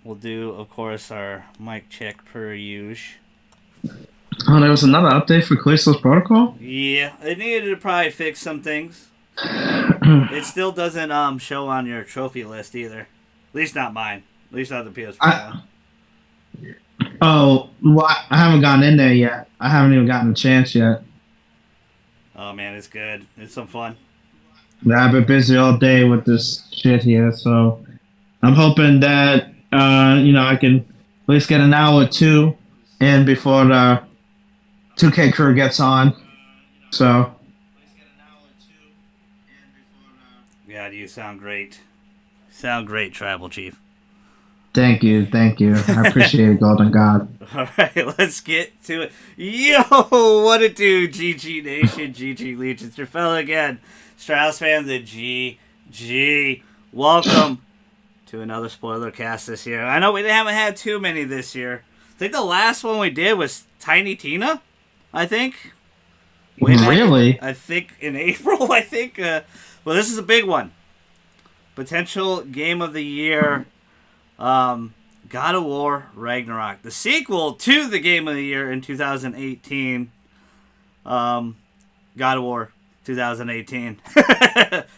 We'll do, of course, our mic check per usual. Oh, there was another update for Callisto's Protocol? Yeah, it needed to probably fix some things. It still doesn't show on your trophy list either. At least not mine. At least not the PS4 one. I, well, I haven't gotten in there yet. I haven't even gotten a chance yet. Oh man, it's good. It's some fun. Yeah, I've been busy all day with this shit here, so I'm hoping that I can at least get an hour or two in before the 2K crew gets on. So God, you sound great. Sound great, Tribal Chief. thank you. I appreciate it, Golden God. All right, let's get to it. Yo, what it do, GG Nation, GG Legion. It's your fella again, Strauss fan, the GG. Welcome to another spoiler cast this year. I know we haven't had too many this year. I think the last one we did was Tiny Tina, I think. Really? I think in April, I think. Well, this is a big one. Potential Game of the Year, God of War Ragnarok. The sequel to the Game of the Year in 2018. God of War 2018.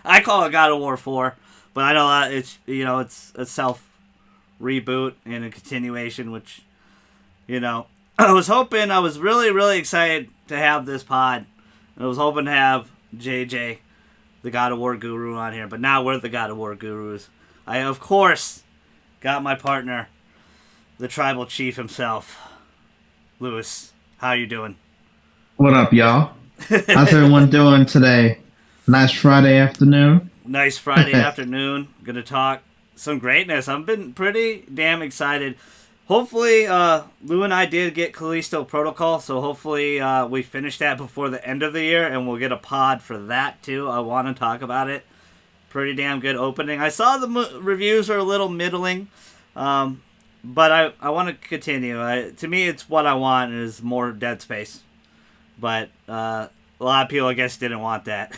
I call it God of War 4, but I know it's a self reboot and a continuation, which, I was really, really excited to have this pod. I was hoping to have JJ, the God of War guru, on here, but now we're the God of War gurus. I, of course, got my partner, the Tribal Chief himself, Lewis. How you doing? What up, y'all? How's everyone doing today? Nice Friday afternoon. Nice Friday afternoon. Gonna talk some greatness. I've been pretty damn excited. Hopefully, Lou and I did get Callisto Protocol, so hopefully we finish that before the end of the year, and we'll get a pod for that, too. I want to talk about it. Pretty damn good opening. I saw the reviews are a little middling, but I want to continue. To me, it's what I want is more Dead Space. But a lot of people, I guess, didn't want that.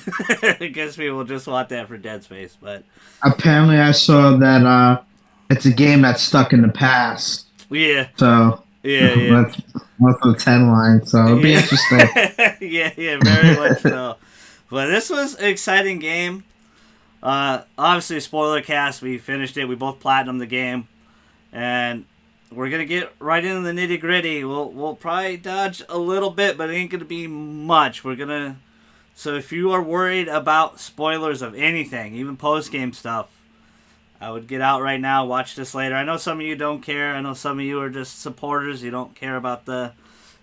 I guess people just want that for Dead Space. But apparently, I saw that it's a game that's stuck in the past. Yeah. So yeah. That's the 10 line. So it'll be interesting. yeah, very much so. But this was an exciting game. Obviously, spoiler cast. We finished it. We both platinumed the game, and we're gonna get right into the nitty gritty. We'll probably dodge a little bit, but it ain't gonna be much. So if you are worried about spoilers of anything, even post game stuff, I would get out right now, watch this later. I know some of you don't care. I know some of you are just supporters. You don't care about the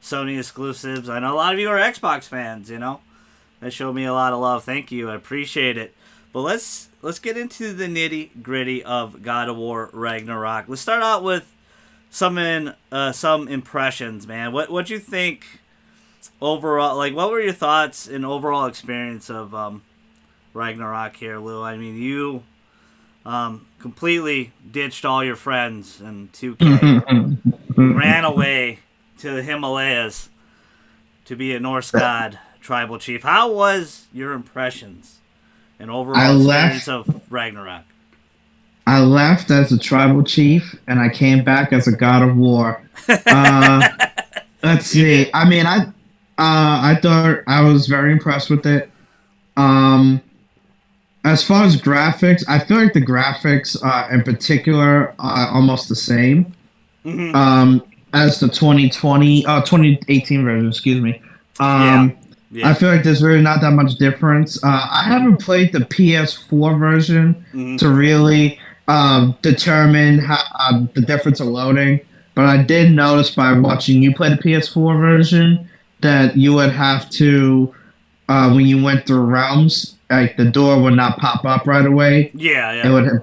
Sony exclusives. I know a lot of you are Xbox fans, That showed me a lot of love. Thank you. I appreciate it. But let's get into the nitty-gritty of God of War Ragnarok. Let's start out with some impressions, man. What you think overall? Like, what were your thoughts and overall experience of Ragnarok here, Lou? I mean, you completely ditched all your friends in 2K, ran away to the Himalayas to be a Norse god tribal chief. How was your impressions and overall experience of Ragnarok? I left as a tribal chief, and I came back as a god of war. Let's see. I mean, I thought I was very impressed with it. As far as graphics, I feel like the graphics, in particular, are almost the same as the 2018 version. Excuse me. Yeah. I feel like there's really not that much difference. I haven't played the PS4 version to really determine the difference of loading, but I did notice by watching you play the PS4 version that you would have to, when you went through realms, like the door would not pop up right away. Yeah. It would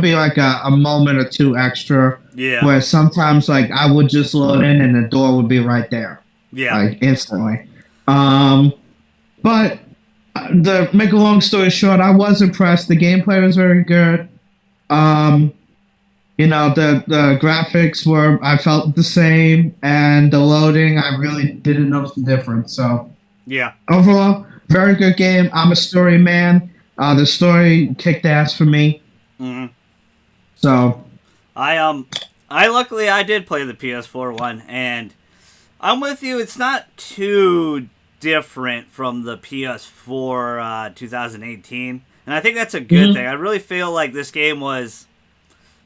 be like a moment or two extra. Yeah. Where sometimes like I would just load in and the door would be right there. Yeah. Like instantly. But to make a long story short, I was impressed. The gameplay was very good. The graphics I felt the same, and the loading, I really didn't notice the difference. So yeah, overall, very good game. I'm a story man. The story kicked ass for me. Mm-hmm. So I I did play the PS4 one, and I'm with you. It's not too different from the PS4 2018, and I think that's a good thing. I really feel like this game was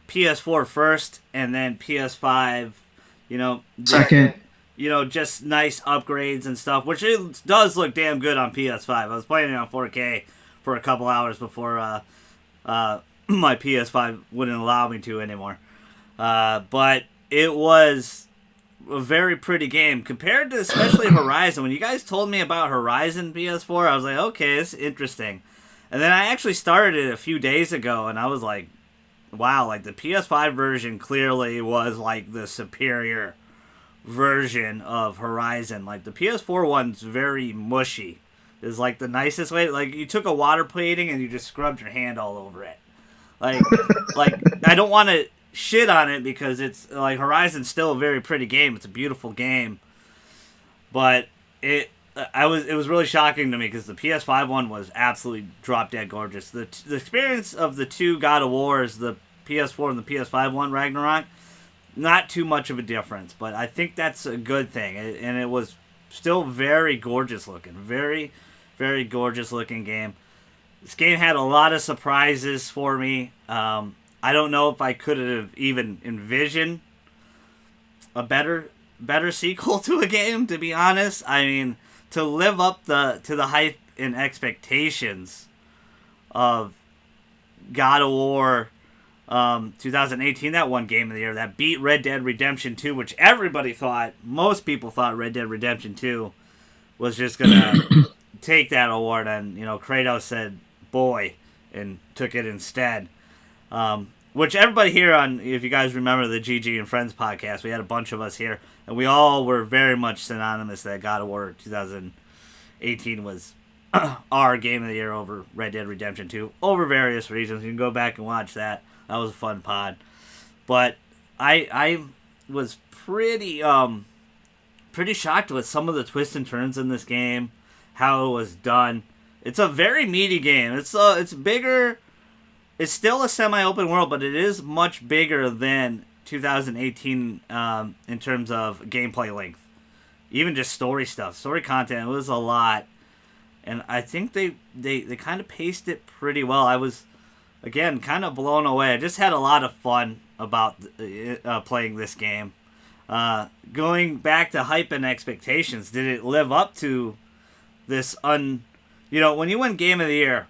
PS4 first, and then PS5. Second. Just nice upgrades and stuff, which it does look damn good on PS5. I was playing it on 4K for a couple hours before my PS5 wouldn't allow me to anymore. But it was a very pretty game compared to especially Horizon. When you guys told me about Horizon PS4, I was like, okay, it's interesting. And then I actually started it a few days ago, and I was like, wow, like the PS5 version clearly was like the superior version of Horizon. Like the PS4 one's very mushy. Is like the nicest way. Like you took a water plating and you just scrubbed your hand all over it. Like I don't want to shit on it because it's like Horizon's still a very pretty game. It's a beautiful game, but it was really shocking to me because the PS5 one was absolutely drop dead gorgeous. The experience of the two God of Wars, the PS4 and the PS5 one, Ragnarok, not too much of a difference, but I think that's a good thing. And it was still very gorgeous looking, very, very gorgeous looking game. This game had a lot of surprises for me. I don't know if I could have even envisioned a better sequel to a game, to be honest. I mean, to live up to the hype and expectations of God of War 2018, that one game of the year, that beat Red Dead Redemption 2, which most people thought Red Dead Redemption 2 was just going to take that award, and, Kratos said, boy, and took it instead. Which everybody here if you guys remember the GG and Friends podcast, we had a bunch of us here, and we all were very much synonymous that God of War 2018 was our game of the year over Red Dead Redemption 2, over various reasons. You can go back and watch that. That was a fun pod. But I was pretty shocked with some of the twists and turns in this game, how it was done. It's a very meaty game. It's bigger. It's still a semi-open world, but it is much bigger than 2018 in terms of gameplay length. Even just story stuff, story content, it was a lot. And I think they kind of paced it pretty well. I was, again, kind of blown away. I just had a lot of fun about playing this game. Going back to hype and expectations, did it live up to this when you win Game of the Year,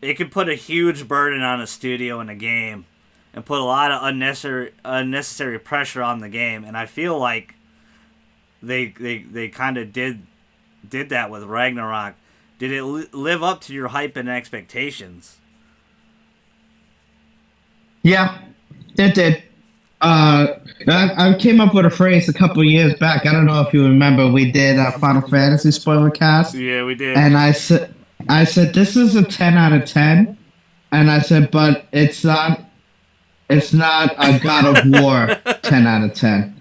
it could put a huge burden on a studio and a game and put a lot of unnecessary pressure on the game. And I feel like they kind of did that with Ragnarok. Did it live up to your hype and expectations? Yeah, it did. I came up with a phrase a couple of years back. I don't know if you remember. We did a Final Fantasy Spoilercast. Yeah, we did. And I said this is a 10 out of 10. And I said, but it's not a God of War 10 out of 10.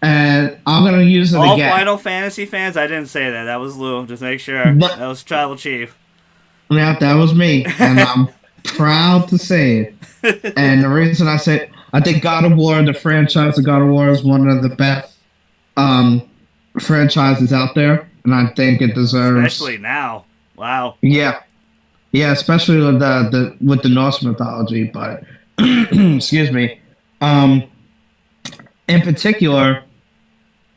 And I'm gonna use it All again. All Final Fantasy fans, I didn't say that. That was Lou. Just make sure. That was Tribal Chief. Yeah, that was me, and I'm proud to say it. And the reason I think God of War, the franchise of God of War, is one of the best franchises out there, and I think it deserves. Especially now. Wow. Yeah, especially with the Norse mythology, but excuse me. In particular,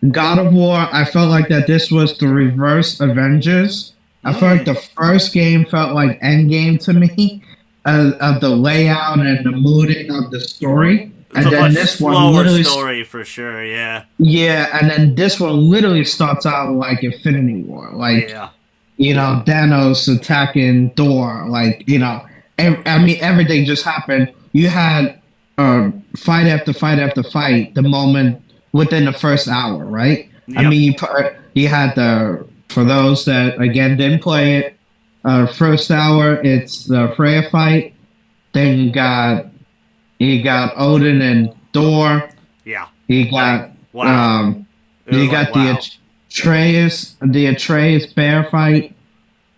God of War, I felt like that this was the reverse Avengers. I felt like the first game felt like Endgame to me, of the layout and the mooding of the story. And then this one literally story for sure, yeah. Yeah, and then this one literally starts out like Infinity War, like Thanos attacking Thor, like everything just happened. You had fight after fight after fight. The moment within the first hour, right? Yep. I mean, you had for those that again didn't play it, first hour it's the Freya fight. Then you got Odin and Thor. Yeah. You got the Atreus bear fight.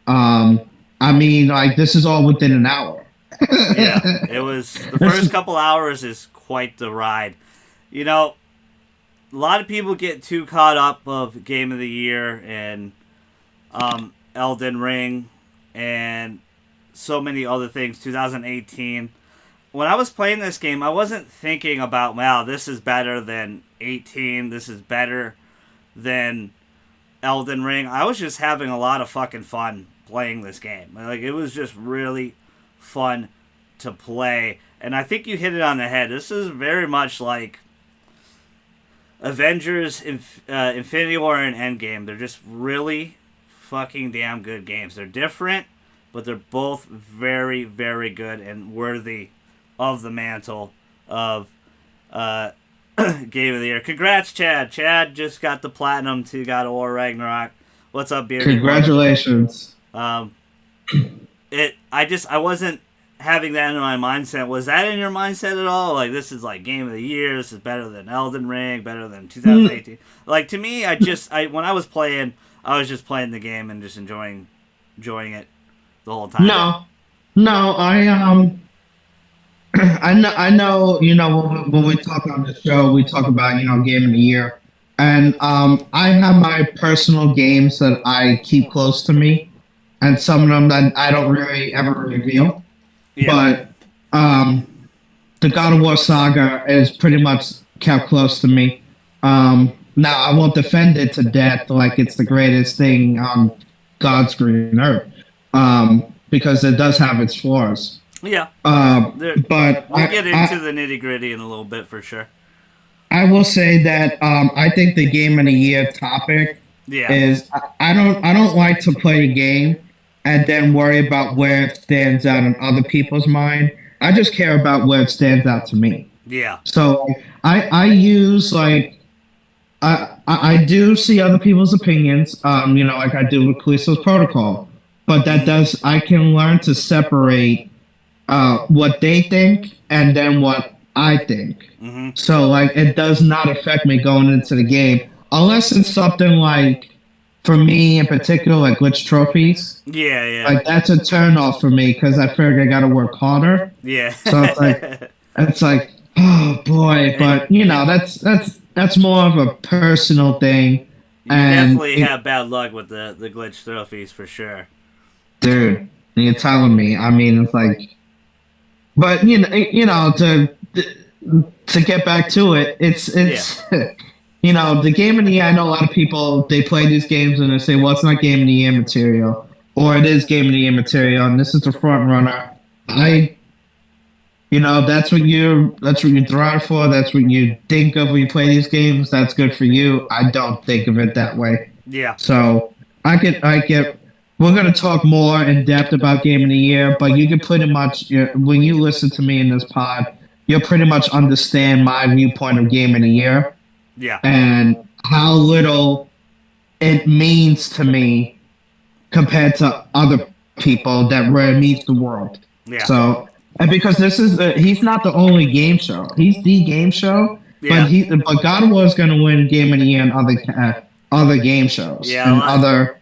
I mean, like this is all within an hour, Yeah, it was the first couple hours is quite the ride. You know, a lot of people get too caught up of Game of the Year and Elden Ring and so many other things. 2018. When I was playing this game, I wasn't thinking about, wow, this is better than 18. This is better than Elden Ring. I was just having a lot of fucking fun playing this game. Like, it was just really fun to play. And I think you hit it on the head. This is very much like Avengers, Infinity War, and Endgame. They're just really fucking damn good games. They're different, but they're both very, very good and worthy of the mantle of Game of the Year. Congrats, Chad. Chad just got the platinum to God of War Ragnarok. What's up, Beardy? Congratulations. I wasn't having that in my mindset. Was that in your mindset at all? Like, this is like Game of the Year. This is better than Elden Ring, better than 2018. Like, to me, when I was playing, I was just playing the game and just enjoying it the whole time. No, I know, when we talk on the show, we talk about, game of the year. And I have my personal games that I keep close to me, and some of them that I don't really ever reveal. Yeah. But the God of War saga is pretty much kept close to me. Now, I won't defend it to death like it's the greatest thing on God's green earth, because it does have its flaws. Yeah. But we'll get into the nitty gritty in a little bit for sure. I will say that I think the game of the year topic is I don't like to play a game and then worry about where it stands out in other people's mind. I just care about where it stands out to me. Yeah. So I use I do see other people's opinions, like I do with Callisto's Protocol, but I can learn to separate what they think and then what I think. Mm-hmm. So it does not affect me going into the game unless it's something like, for me in particular, like glitch trophies. Yeah. Like that's a turn off for me because I feel like I got to work harder. Yeah. So it's like oh boy, but that's more of a personal thing. You definitely have bad luck with the glitch trophies for sure. Dude, you're telling me. I mean, it's like, but to get back to it, it's the game of the year. I know a lot of people, they play these games and they say, well, it's not game of the year material, or it is game of the year material, and this is the front runner. That's what you drive for. That's what you think of when you play these games. That's good for you. I don't think of it that way. Yeah. So we're going to talk more in depth about Game of the Year, but you can pretty much, when you listen to me in this pod, you'll pretty much understand my viewpoint of Game of the Year. Yeah. And how little it means to me compared to other people that really means the world. Yeah. So, and because he's not the only game show. He's the game show, but God of War is going to win Game of the Year in other game shows. Yeah. And other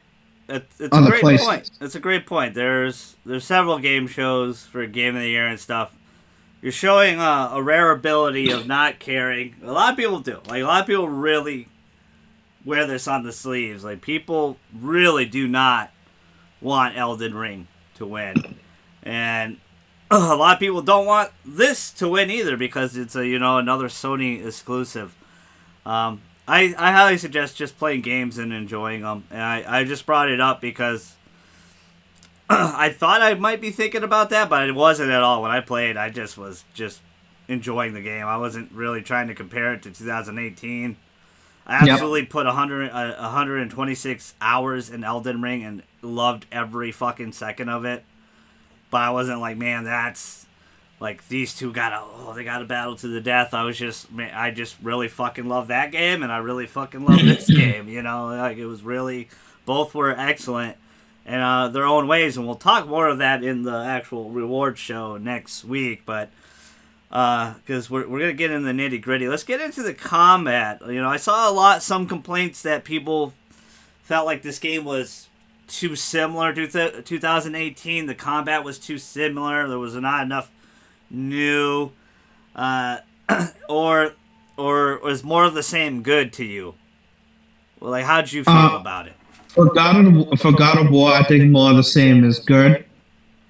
places. Point. It's a great point. There's several game shows for Game of the Year and stuff. You're showing a rare ability of not caring. A lot of people do. Like, a lot of people really wear this on the sleeves. Like, people really do not want Elden Ring to win. And a lot of people don't want this to win either because it's another Sony exclusive. I highly suggest just playing games and enjoying them. And I just brought it up because I thought I might be thinking about that, but it wasn't at all. When I played, I just was enjoying the game. I wasn't really trying to compare it to 2018. I absolutely put 126 hours in Elden Ring and loved every fucking second of it. But I wasn't like, man, that's like these two gotta battle to the death. I just really fucking love that game, and I really fucking love this game. Like it was really, both were excellent in their own ways, and we'll talk more of that in the actual reward show next week. But because we're gonna get in the nitty gritty, let's get into the combat. I saw some complaints that people felt like this game was too similar to 2018. The combat was too similar. There was not enough new, or was more of the same good to you? Well, like, how'd you feel about it? For God of War, I think more of the same is good.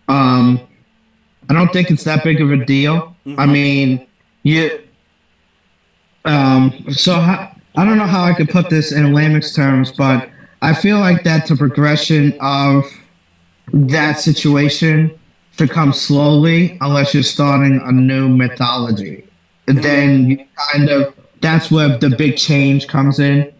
I don't think it's that big of a deal. Mm-hmm. I mean, I don't know how I could put this in layman's terms, but I feel like that the progression of that situation should come slowly unless you're starting a new mythology. And then you that's where the big change comes in.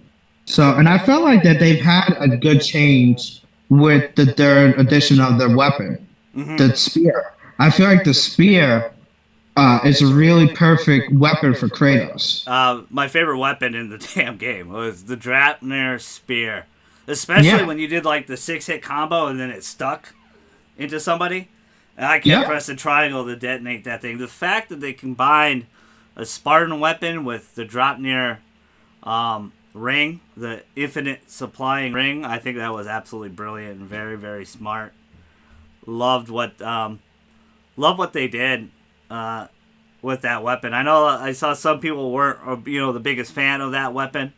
So, and I felt like that they've had a good change with the third edition of their weapon, the spear. I feel like the spear is a really perfect weapon for Kratos. My favorite weapon in the damn game was the Draupnir spear. Especially when you did like the 6-hit combo and then it stuck into somebody. And I kept pressing triangle to detonate that thing. The fact that they combined a Spartan weapon with the Draupnir ring, the infinite supplying ring, I think that was absolutely brilliant and very, very smart. Loved what they did with that weapon. I know I saw some people weren't, the biggest fan of that weapon,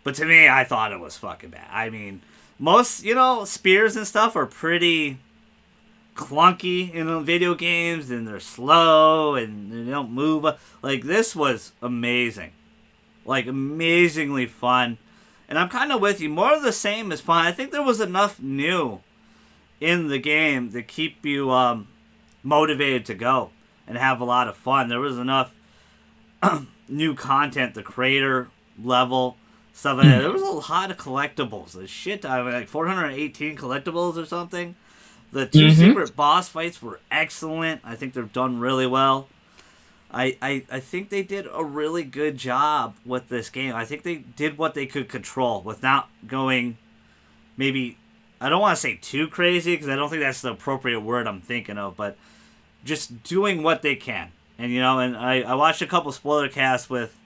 but to me, I thought it was fucking bad. I mean, most, spears and stuff are pretty clunky in video games, and they're slow, and they don't move. Like, this was amazing. Like, amazingly fun. And I'm kind of with you. More of the same is fun. I think there was enough new in the game to keep you motivated to go and have a lot of fun. There was enough new content, the creator level, stuff like that. There was a lot of collectibles. The shit, like 418 collectibles or something. The 2 secret boss fights were excellent. I think they're done really well. I think they did a really good job with this game. I think they did what they could control without going maybe, I don't want to say too crazy because I don't think that's the appropriate word I'm thinking of, but just doing what they can. And, and I watched a couple spoiler casts with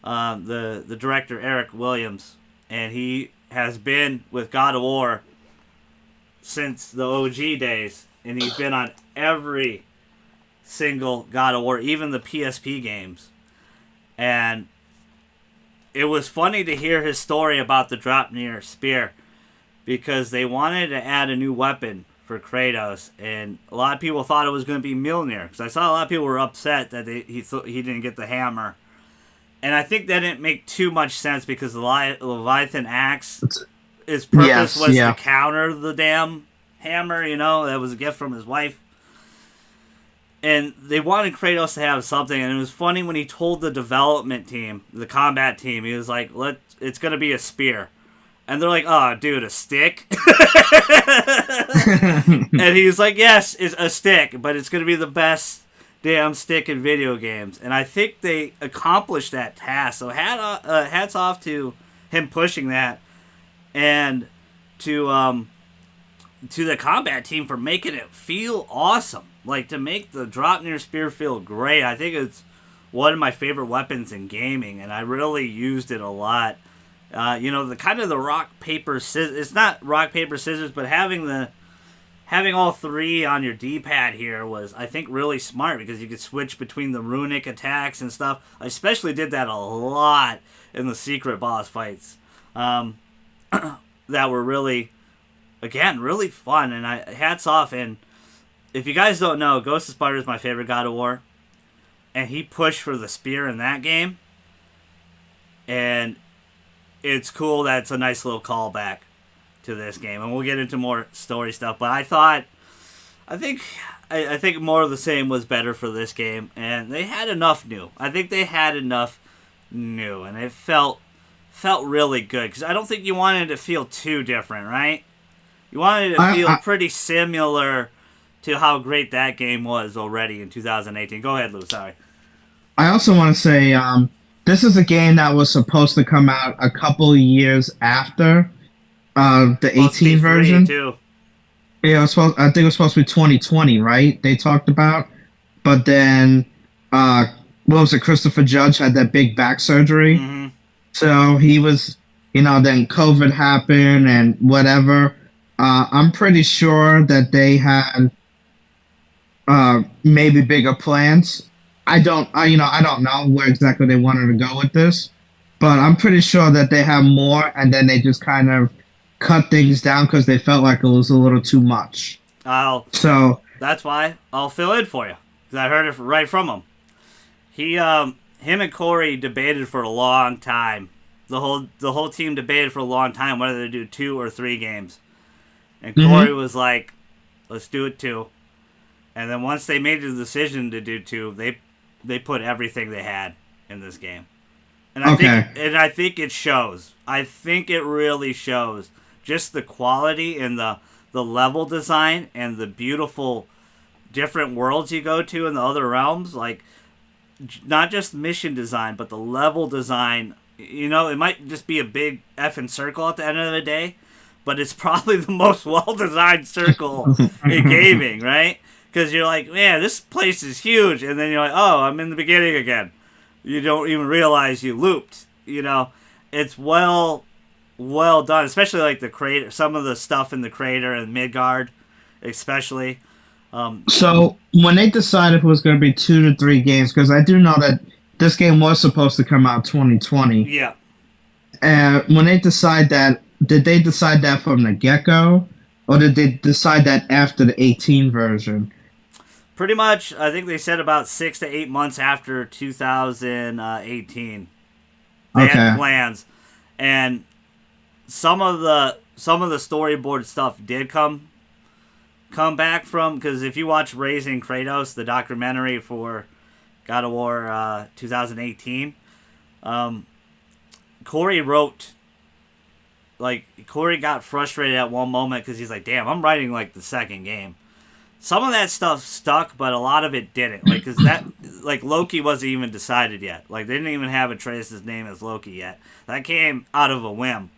the director, Eric Williams, and he has been with God of War since the OG days, and he's been on every single God of War, even the PSP games. And it was funny to hear his story about the Draupnir spear, because they wanted to add a new weapon for Kratos, and a lot of people thought it was going to be Mjolnir, because I saw a lot of people were upset that he didn't get the hammer. And I think that didn't make too much sense, because the Leviathan axe, his purpose was to counter the damn hammer, that was a gift from his wife. And they wanted Kratos to have something, and it was funny when he told the development team, the combat team, he was like, it's going to be a spear. And they're like, oh, dude, a stick? And he's like, yes, it's a stick, but it's going to be the best damn stick in video games. And I think they accomplished that task. So hats off to him pushing that, and to the combat team for making it feel awesome. Like, to make the Draupnir spear feel great. I think it's one of my favorite weapons in gaming, and I really used it a lot. The kind of the rock, paper, scissors. It's not rock, paper, scissors, but having all three on your D-pad here was, I think, really smart, because you could switch between the runic attacks and stuff. I especially did that a lot in the secret boss fights. That were really, again, really fun, and hats off. And if you guys don't know, Ghost of Sparta is my favorite God of War, and he pushed for the spear in that game, and it's cool that it's a nice little callback to this game, and we'll get into more story stuff. But I think more of the same was better for this game, and they had enough new. I think they had enough new, and it felt really good, because I don't think you wanted it to feel too different, right? You wanted it to feel pretty similar to how great that game was already in 2018. Go ahead, Lou. Sorry. I also want to say this is a game that was supposed to come out a couple of years after the 18 version. Too. Yeah, I think it was supposed to be 2020, right? They talked about, but then what was it? Christopher Judge had that big back surgery, so he was, then COVID happened and whatever. I'm pretty sure that they had maybe bigger plans. I don't know where exactly they wanted to go with this, but I'm pretty sure that they have more, and then they just kind of cut things down because they felt like it was a little too much. I'll. So, That's why I'll fill in for you because I heard it right from him. Him and Corey debated for a long time. The whole team debated for a long time whether to do 2 or 3 games, and Corey was like, "Let's do it 2." And then once they made the decision to do 2, they put everything they had in this game. And I think it shows. I think it really shows just the quality and the level design and the beautiful different worlds you go to in the other realms, like not just mission design, but the level design. It might just be a big effing circle at the end of the day, but it's probably the most well-designed circle in gaming, right? Because you're like, man, this place is huge, and then you're like, oh, I'm in the beginning again. You don't even realize you looped. It's well done, especially like the crater, some of the stuff in the crater and Midgard, especially. so when they decided if it was going to be 2 to 3 games, because I do know that this game was supposed to come out 2020, Yeah. and when they decide that, did they decide that from the get-go, or did they decide that after the 18 version? Pretty much, I think they said about 6 to 8 months after 2018, they had plans, and some of the storyboard stuff did come back from, because if you watch Raising Kratos, the documentary for God of War 2018, Corey got frustrated at one moment because he's like, damn, I'm writing like the second game. Some of that stuff stuck, but a lot of it didn't. Like Loki wasn't even decided yet. Like they didn't even have Atreus' name as Loki yet. That came out of a whim.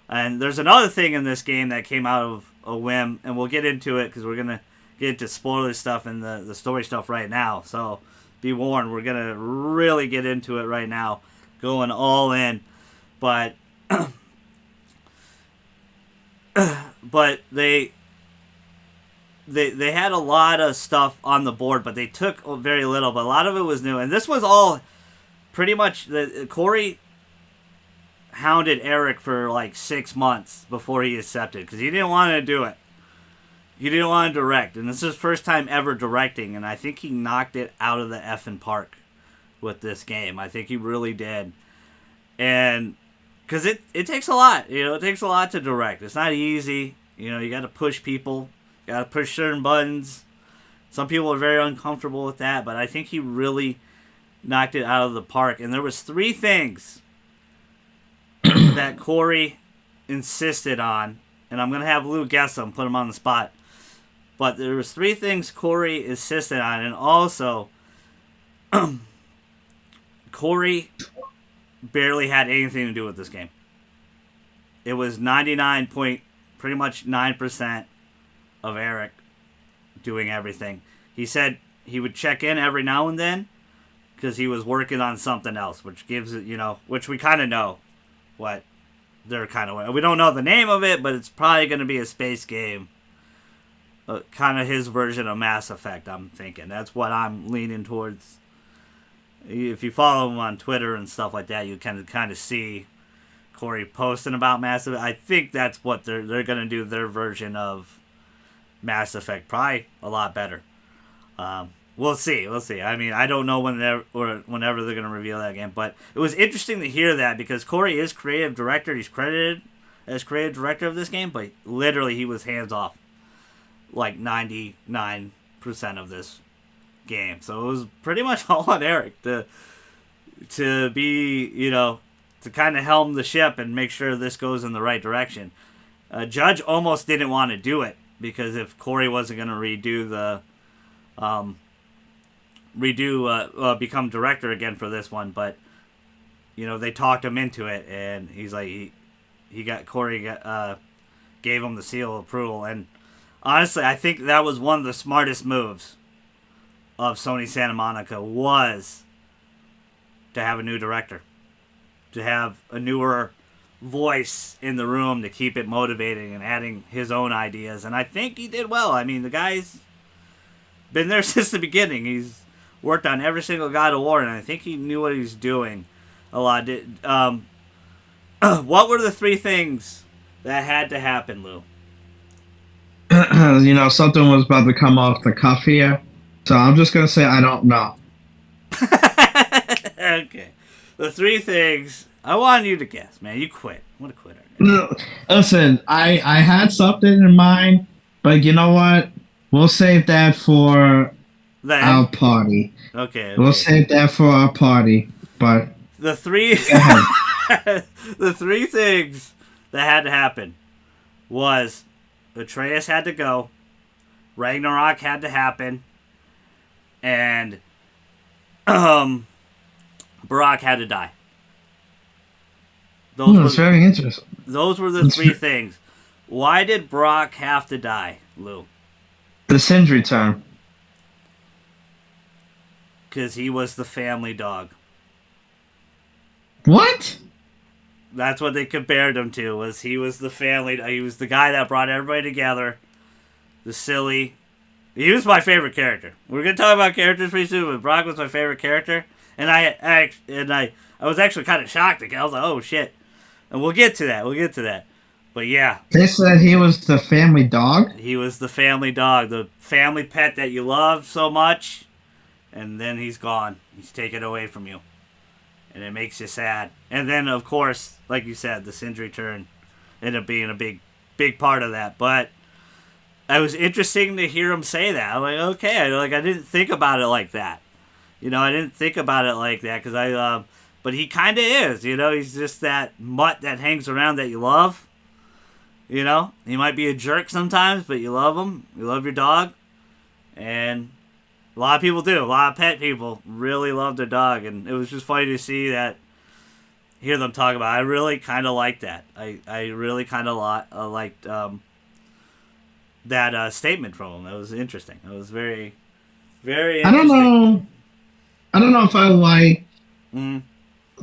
And there's another thing in this game that came out of a whim, and we'll get into it because we're gonna get into spoiler stuff and the story stuff right now. So be warned, we're gonna really get into it right now, going all in. But but they had a lot of stuff on the board, but they took very little. But a lot of it was new, and this was all pretty much. Corey hounded Eric for like 6 months before he accepted because he didn't want to do it. He didn't want to direct, and this is his first time ever directing, and I think he knocked it out of the effing park with this game. I think he really did, and because it takes a lot. It takes a lot to direct. It's not easy. You got to push people. You got to push certain buttons. Some people are very uncomfortable with that, but I think he really knocked it out of the park. And there was 3 things that Corey insisted on, and I'm going to have Lou guess them, put him on the spot. But there was 3 things Corey insisted on, and also Corey barely had anything to do with this game. It was 99.9% of Eric doing everything. He said he would check in every now and then because he was working on something else, which gives it, which we kind of know what they're kind of. We don't know the name of it, but it's probably going to be a space game, kind of his version of Mass Effect. I'm thinking that's what I'm leaning towards. If you follow him on Twitter and stuff like that, you can kind of see Corey posting about Mass Effect. I think that's what they're going to do, their version of Mass Effect, probably a lot better. We'll see. I mean, I don't know whenever they're going to reveal that game, but it was interesting to hear that because Corey is creative director. He's credited as creative director of this game, but literally he was hands off like 99% of this game. So it was pretty much all on Eric to be, to kind of helm the ship and make sure this goes in the right direction. Judge almost didn't want to do it because if Corey wasn't going to become director again for this one, but they talked him into it, and he's like Corey gave him the seal of approval, and honestly, I think that was one of the smartest moves of Sony Santa Monica was to have a new director, to have a newer, voice in the room to keep it motivating and adding his own ideas. And I think he did well. I mean, the guy's been there since the beginning. He's worked on every single God of War, and I think he knew what he was doing a lot. What were the 3 things that had to happen, Lou? Something was about to come off the cuff here, so I'm just gonna say I don't know. Okay. The 3 things. I wanted you to guess, man. You quit. What a quitter. No, listen, I had something in mind, but you know what? We'll save that for our party. Okay. We'll save that for our party. But the 3 the 3 things that had to happen was Atreus had to go, Ragnarok had to happen, and Brock had to die. That's very interesting. Those were the 3 things. Why did Brock have to die, Lou? The Sindri term. Because he was the family dog. What? That's what they compared him to. Was he was the family? He was the guy that brought everybody together. The silly. He was my favorite character. We're gonna talk about characters pretty soon, but Brock was my favorite character, and I was actually kind of shocked. I was like, oh shit. And we'll get to that. But yeah. They said he was the family dog? He was the family dog. The family pet that you love so much. And then he's gone. He's taken away from you. And it makes you sad. And then, of course, like you said, the Sindri turn ended up being a big part of that. But it was interesting to hear him say that. I'm like, okay. I didn't think about it like that. I didn't think about it like that because but he kind of is, he's just that mutt that hangs around that you love. He might be a jerk sometimes, but you love him. You love your dog. And a lot of people do. A lot of pet people really love their dog. And it was just funny to see that, hear them talk about it. I really kind of liked that. I really kind of liked that statement from him. It was interesting. It was very, very interesting. I don't know if I like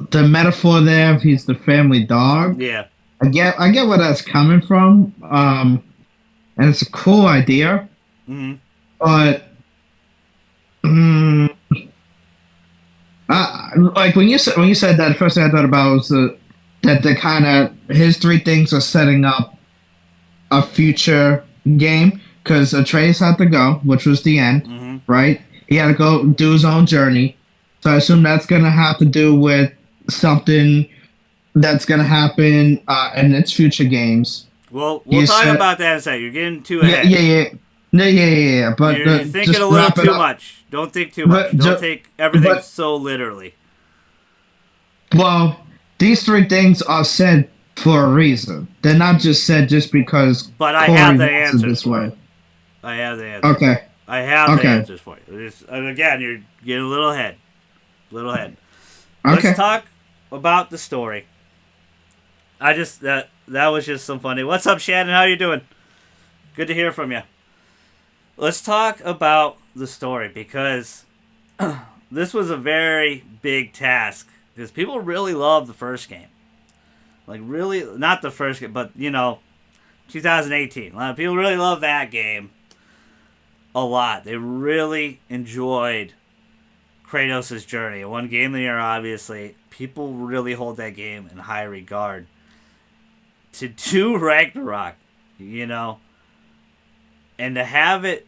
the metaphor there. If he's the family dog, yeah, I get where that's coming from, and it's a cool idea. But like when you said that, the first thing I thought about was that the kind of his 3 things are setting up a future game because Atreus had to go, which was the end, right? He had to go do his own journey. So I assume that's going to have to do with something that's going to happen in its future games. Well, we'll talk about that in a second. You're getting too ahead. Yeah. But you're thinking a little too much. Don't think too much. Don't take everything so literally. Well, these 3 things are said for a reason. They're not just said just because. But I have the answers for you. I have the answers. Okay. I have the answers for you. And again, you're getting a little ahead. Okay. Let's talk about the story. That was just some funny. What's up, Shannon? How you doing? Good to hear from you. Let's talk about the story because this was a very big task because people really love the first game. Like really, not the first game, but 2018. A lot of people really love that game a lot. They really enjoyed Kratos' journey. One game of the year, obviously. People really hold that game in high regard. To do Ragnarok, and to have it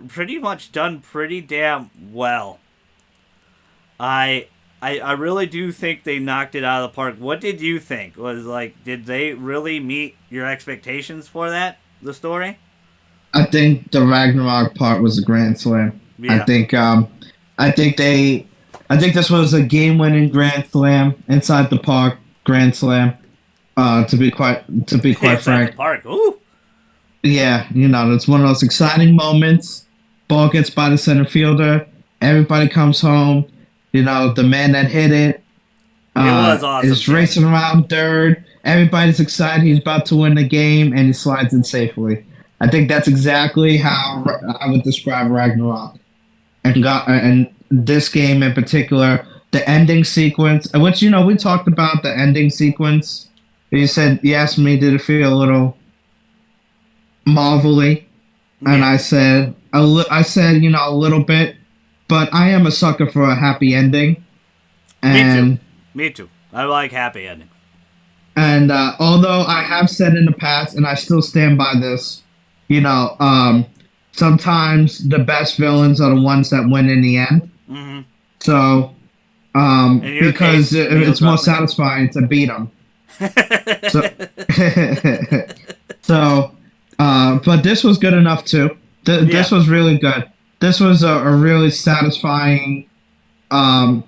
pretty much done pretty damn well. I really do think they knocked it out of the park. What did you think? Did they really meet your expectations for that, the story? I think the Ragnarok part was a grand slam. Yeah. I think this was a game-winning grand slam, inside the park grand slam. To be quite frank. The park. Ooh. Yeah, it's one of those exciting moments. Ball gets by the center fielder. Everybody comes home. The man that hit it. Was awesome. Is racing around third. Everybody's excited. He's about to win the game, and he slides in safely. I think that's exactly how I would describe Ragnarok. And this game in particular, the ending sequence, which, we talked about the ending sequence he asked me, did it feel a little marvelly? And Yeah, I said, a little bit, but I am a sucker for a happy ending. me too. And Me too. I like happy endings. although I have said in the past, and I still stand by this, you know, sometimes the best villains are the ones that win in the end. Mm-hmm. So, In your because case, Neil it's more Druckmann. satisfying to beat them. So, so, but this was good enough too. Yeah. This was really good. This was a really satisfying um,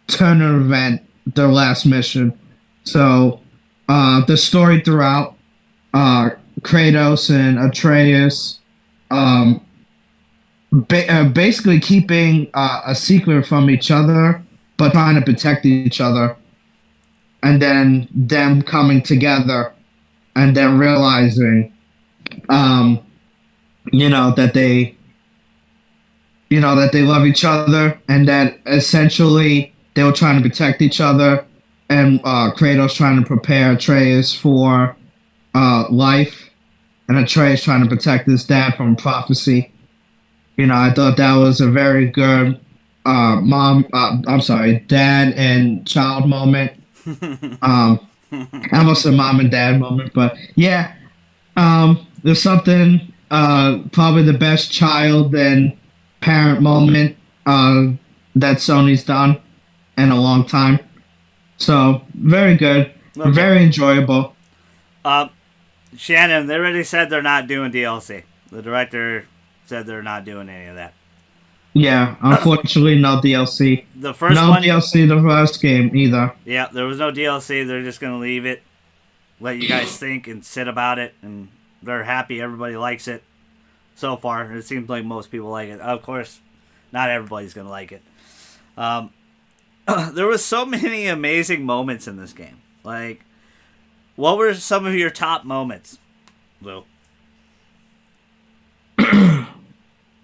turn of event. Their last mission. So, the story throughout, uh, Kratos and Atreus, um, basically keeping a secret from each other, but trying to protect each other, and then them coming together, and then realizing, um, you know, that they, that they love each other, and that essentially they were trying to protect each other, and Kratos trying to prepare Atreus for life, and Atreus trying to protect his dad from prophecy. I thought that was a very good I'm sorry, dad and child moment. Um, I almost said mom and dad moment, but yeah, there's something, probably the best child and parent moment that Sony's done in a long time. So very good, Okay. very enjoyable. Um, Shannon, they already said they're not doing DLC. The director said they're not doing any of that. Yeah, unfortunately, no DLC. The first No one, DLC the first game either. yeah, there was no DLC. They're just gonna leave it, let you guys think and sit about it, and they're happy. Everybody likes it so far. It seems like most people like it. Of course, not everybody's gonna like it. Um, there was so many amazing moments in this game. Like, what were some of your top moments, Lou?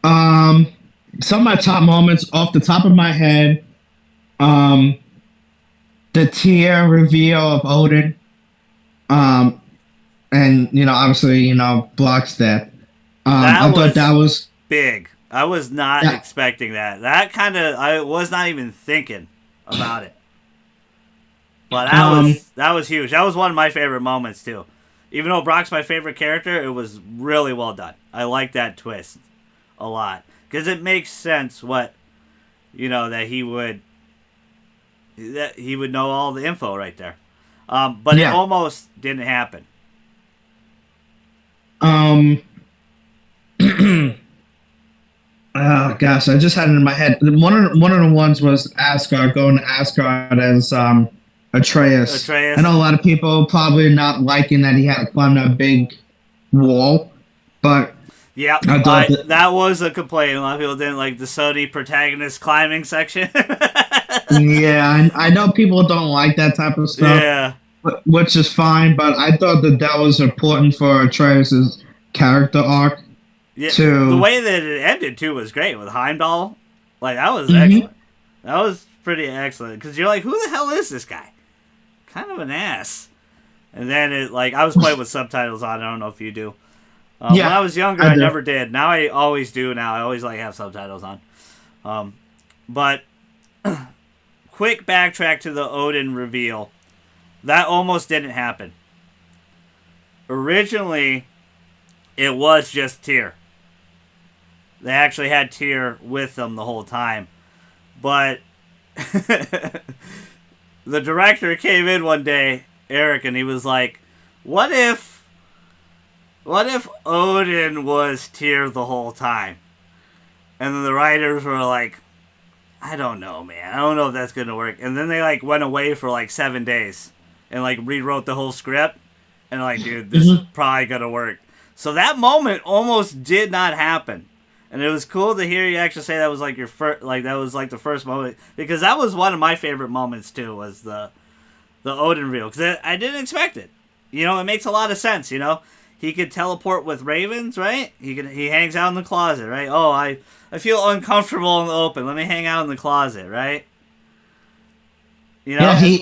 Um, some of my top moments off the top of my head, um, the tier reveal of Odin, um, and obviously, Block's death. That I thought was that was big. I was not that. expecting that. That kind of I was not even thinking about it. But Um, that was huge. That was one of my favorite moments too. Even though Brock's my favorite character, it was really well done. I like that twist a lot because it makes sense what that he would know all the info right there. But it yeah. almost didn't happen. Um, oh gosh, I just had it in my head. One of the ones was Asgard, going to Asgard as Atreus. I know Atreus. a lot of people probably not liking that he had to climb that big wall, but Yep, I thought that. that was a complaint. A lot of people didn't like the Sony protagonist climbing section. Yeah, I know people don't like that type of stuff, Yeah. which is fine. But I thought that was important for Atreus's character arc Yeah, the to. way that it ended too was great with Heimdall. Like that was Mhm. excellent. That was pretty excellent because you're like, who the hell is this guy? Kind of an ass. And then I was playing with subtitles on. I don't know if you do. When I Yeah, was younger, I I do. never did. Now I always do. Now I always have subtitles on. But quick backtrack to the Odin reveal. That almost didn't happen. Originally, it was just Tyr. They actually had Tyr with them the whole time. But the director came in one day, Eric, and he was like, "What if Odin was Tyr the whole time?" And then the writers were like, "I don't know, man. I don't know if that's gonna work." And then they went away for 7 days and rewrote the whole script. And dude, this is Mhm. probably gonna work. So that moment almost did not happen. And it was cool to hear you actually say that was your first, that was the first moment, because that was one of my favorite moments too. Was the Odin reveal, because I didn't expect it. It makes a lot of sense. He could teleport with ravens, right? He hangs out in the closet, right? Oh, I feel uncomfortable in the open. Let me hang out in the closet, right? You Yeah, know,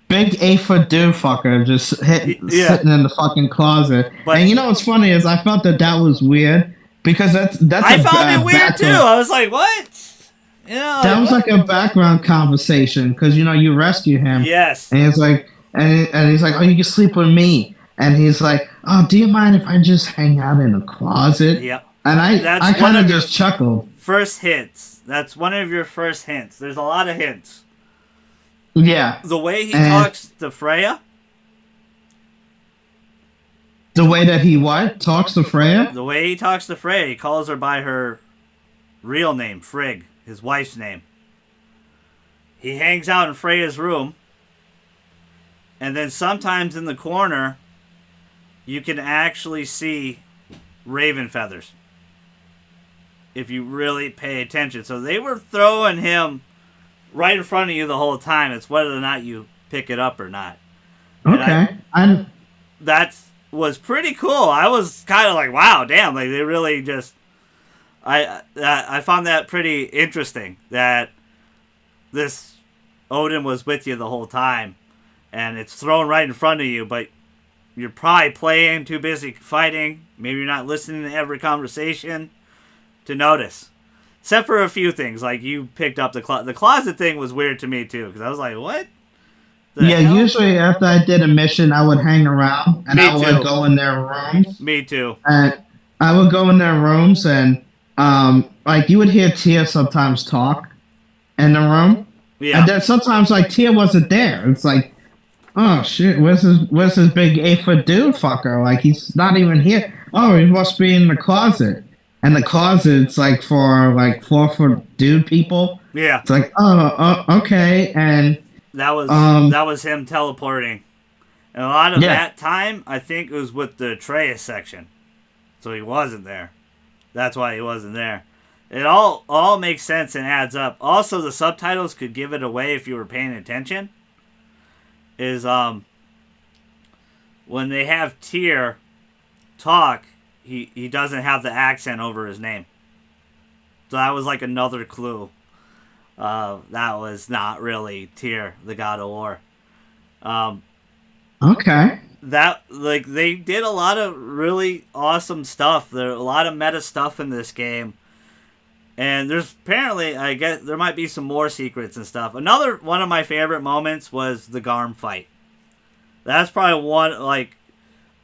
big 8 foot dude fucker just Yeah, sitting in the fucking closet. but And you know what's funny is I felt that was weird because that's I a found it bad weird too. background. I was like, what? You know, That like was what? like a background conversation because you rescue him, Yes, and he's like, and he's like, oh, you can sleep with me, and he's like, oh, do you mind if I just hang out in a closet? yep. And I That's one kind of of your just chuckled. first hints. That's one of your first hints. There's a lot of hints. Yeah, The way he and talks to Freya, the way that he what talks to Freya. the way he talks to Freya, he calls her by her real name, Frigg, his wife's name. He hangs out in Freya's room, and then sometimes in the corner, you can actually see raven feathers if you really pay attention. So they were throwing him right in front of you the whole time. It's whether or not you pick it up or not. And Okay, I that was pretty cool. I was kind of like, wow, damn, like they really just. I found that pretty interesting that this Odin was with you the whole time, and it's thrown right in front of you, but you're probably playing, too busy fighting. Maybe you're not listening to every conversation to notice. Except for a few things, like you picked up the closet thing was weird to me too, because I was like, what? The yeah. hell? Usually after I did a mission, I would hang around and Me I would too. go in their rooms Me too. and I would go in their rooms and like you would hear Tia sometimes talk in the room, Yeah. and then sometimes like Tia wasn't there. It's like, oh shit, where's this big 8 foot dude fucker? Like he's not even here. Oh, he must be in the closet. And the closet's like for like 4 foot dude people. Yeah. It's like, okay, and That was him teleporting. And a lot of yeah, that time, I think it was with the Atreus section. So he wasn't there. That's why he wasn't there. It all makes sense and adds up. Also, the subtitles could give it away if you were paying attention. Is when they have Tyr talk, he doesn't have the accent over his name. So that was like another clue. That was not really Tyr, the God of War. okay, That like they did a lot of really awesome stuff. There are a lot of meta stuff in this game. And there's apparently, I guess, there might be some more secrets and stuff. Another one of my favorite moments was the Garm fight. That's probably one, like,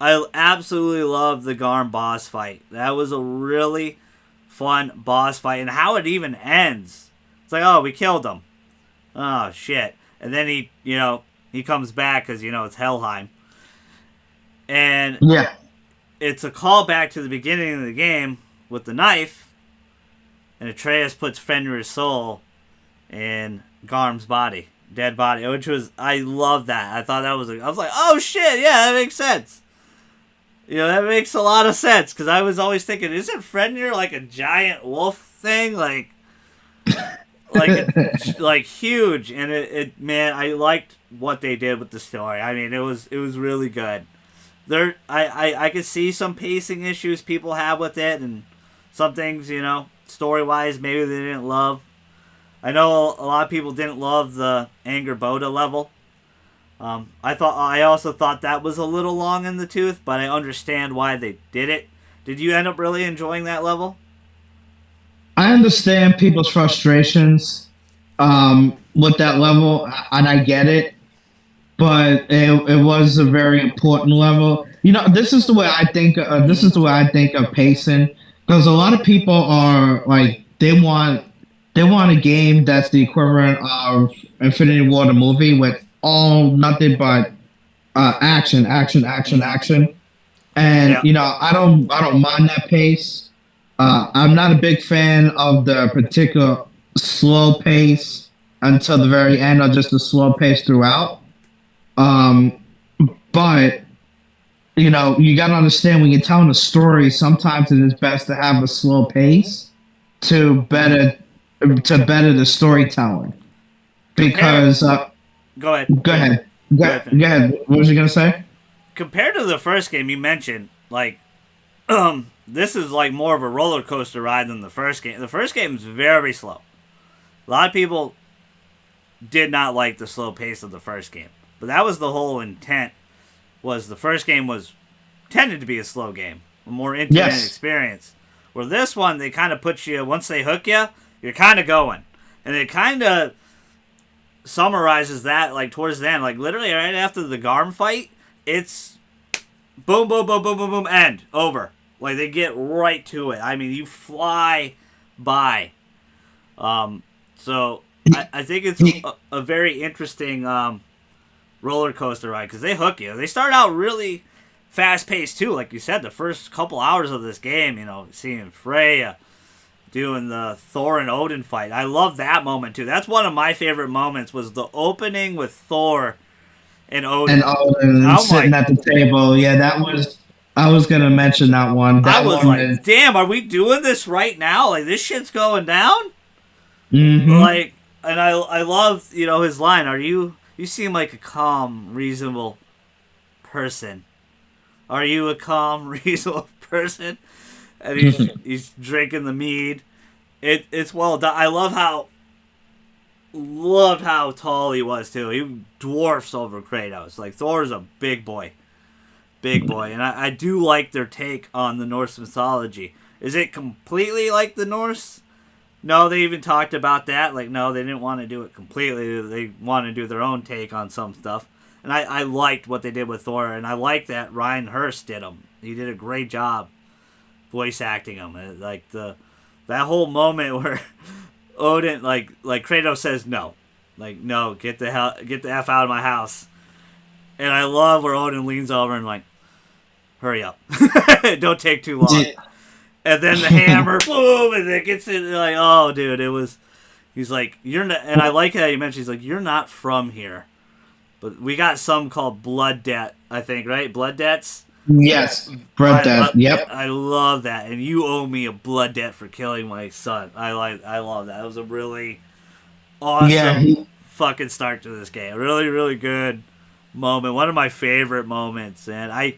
I absolutely love the Garm boss fight. That was a really fun boss fight. And how it even ends. It's like, oh, we killed him. Oh, shit. And then he comes back because, it's Helheim. And yeah, it's a callback to the beginning of the game with the knife. And Atreus puts Fenrir's soul in Garm's body, dead body, which was, I love that. I thought that was, I was like, oh shit, yeah, that makes sense. That makes a lot of sense, because I was always thinking, isn't Fenrir like a giant wolf thing? Like huge. And it man, I liked what they did with the story. I mean, it was really good. I could see some pacing issues people have with it, and some things, story-wise, maybe they didn't love. I know a lot of people didn't love the Angerboda level. I also thought that was a little long in the tooth, but I understand why they did it. Did you end up really enjoying that level? I understand people's frustrations with that level, and I get it. But it was a very important level. This is the way I think. This is the way I think of pacing, because a lot of people are like they want a game that's the equivalent of Infinity War the movie with all nothing but action, action, action, action. And Yeah. I don't mind that pace. I'm not a big fan of the particular slow pace until the very end, or just the slow pace throughout. But you got to understand when you're telling a story, sometimes it is best to have a slow pace to better the storytelling. Because Go ahead. go ahead, Go ahead. go ahead. What was you gonna say? Compared to the first game you mentioned, like, this is like more of a roller coaster ride than the first game. The first game is very slow. A lot of people did not like the slow pace of the first game. But that was the whole intent. Was the first game was tended to be a slow game, a more intimate experience. Where this one, they kind of put you, once they hook you, you're kind of going. And it kind of summarizes that, like, towards the end. Like, literally right after the Garm fight, it's boom, boom, boom, boom, boom, boom, end. Over. Like, they get right to it. I mean, you fly by. So, I think it's a very interesting roller coaster ride, because they hook you. They start out really fast-paced, too. Like you said, the first couple hours of this game, you know, seeing Freya doing the Thor and Odin fight. I love that moment, too. That's one of my favorite moments, was the opening with Thor and Odin. And Odin sitting at the table. Yeah, that was... I was going to mention that one. That I was like, damn, are we doing this right now? Like, this shit's going down? Mm-hmm. Like, and I love, you know, his line, you seem like a calm, reasonable person. Are you a calm, reasonable person? And he's drinking the mead. It's well done. I loved how tall he was, too. He dwarfs over Kratos. Like, Thor's a big boy. Big boy. And I do like their take on the Norse mythology. Is it completely like the Norse? No, they even talked about that. Like, no, they didn't want to do it completely. They want to do their own take on some stuff. And I liked what they did with Thor, and I like that Ryan Hurst did him. He did a great job voice acting him. Like that whole moment where Odin, like Kratos says no, like, no, get the F out of my house. And I love where Odin leans over and like, hurry up, don't take too long. And then the hammer, boom, and it gets it. Like, oh, dude, it was. He's like, you're not, and I like how you mentioned. He's like, you're not from here. But we got some called blood debt, I think, right? Blood debts? Yes, blood debt, yep. I love that. And you owe me a blood debt for killing my son. I love that. It was a really awesome fucking start to this game. Really, really good moment. One of my favorite moments. And I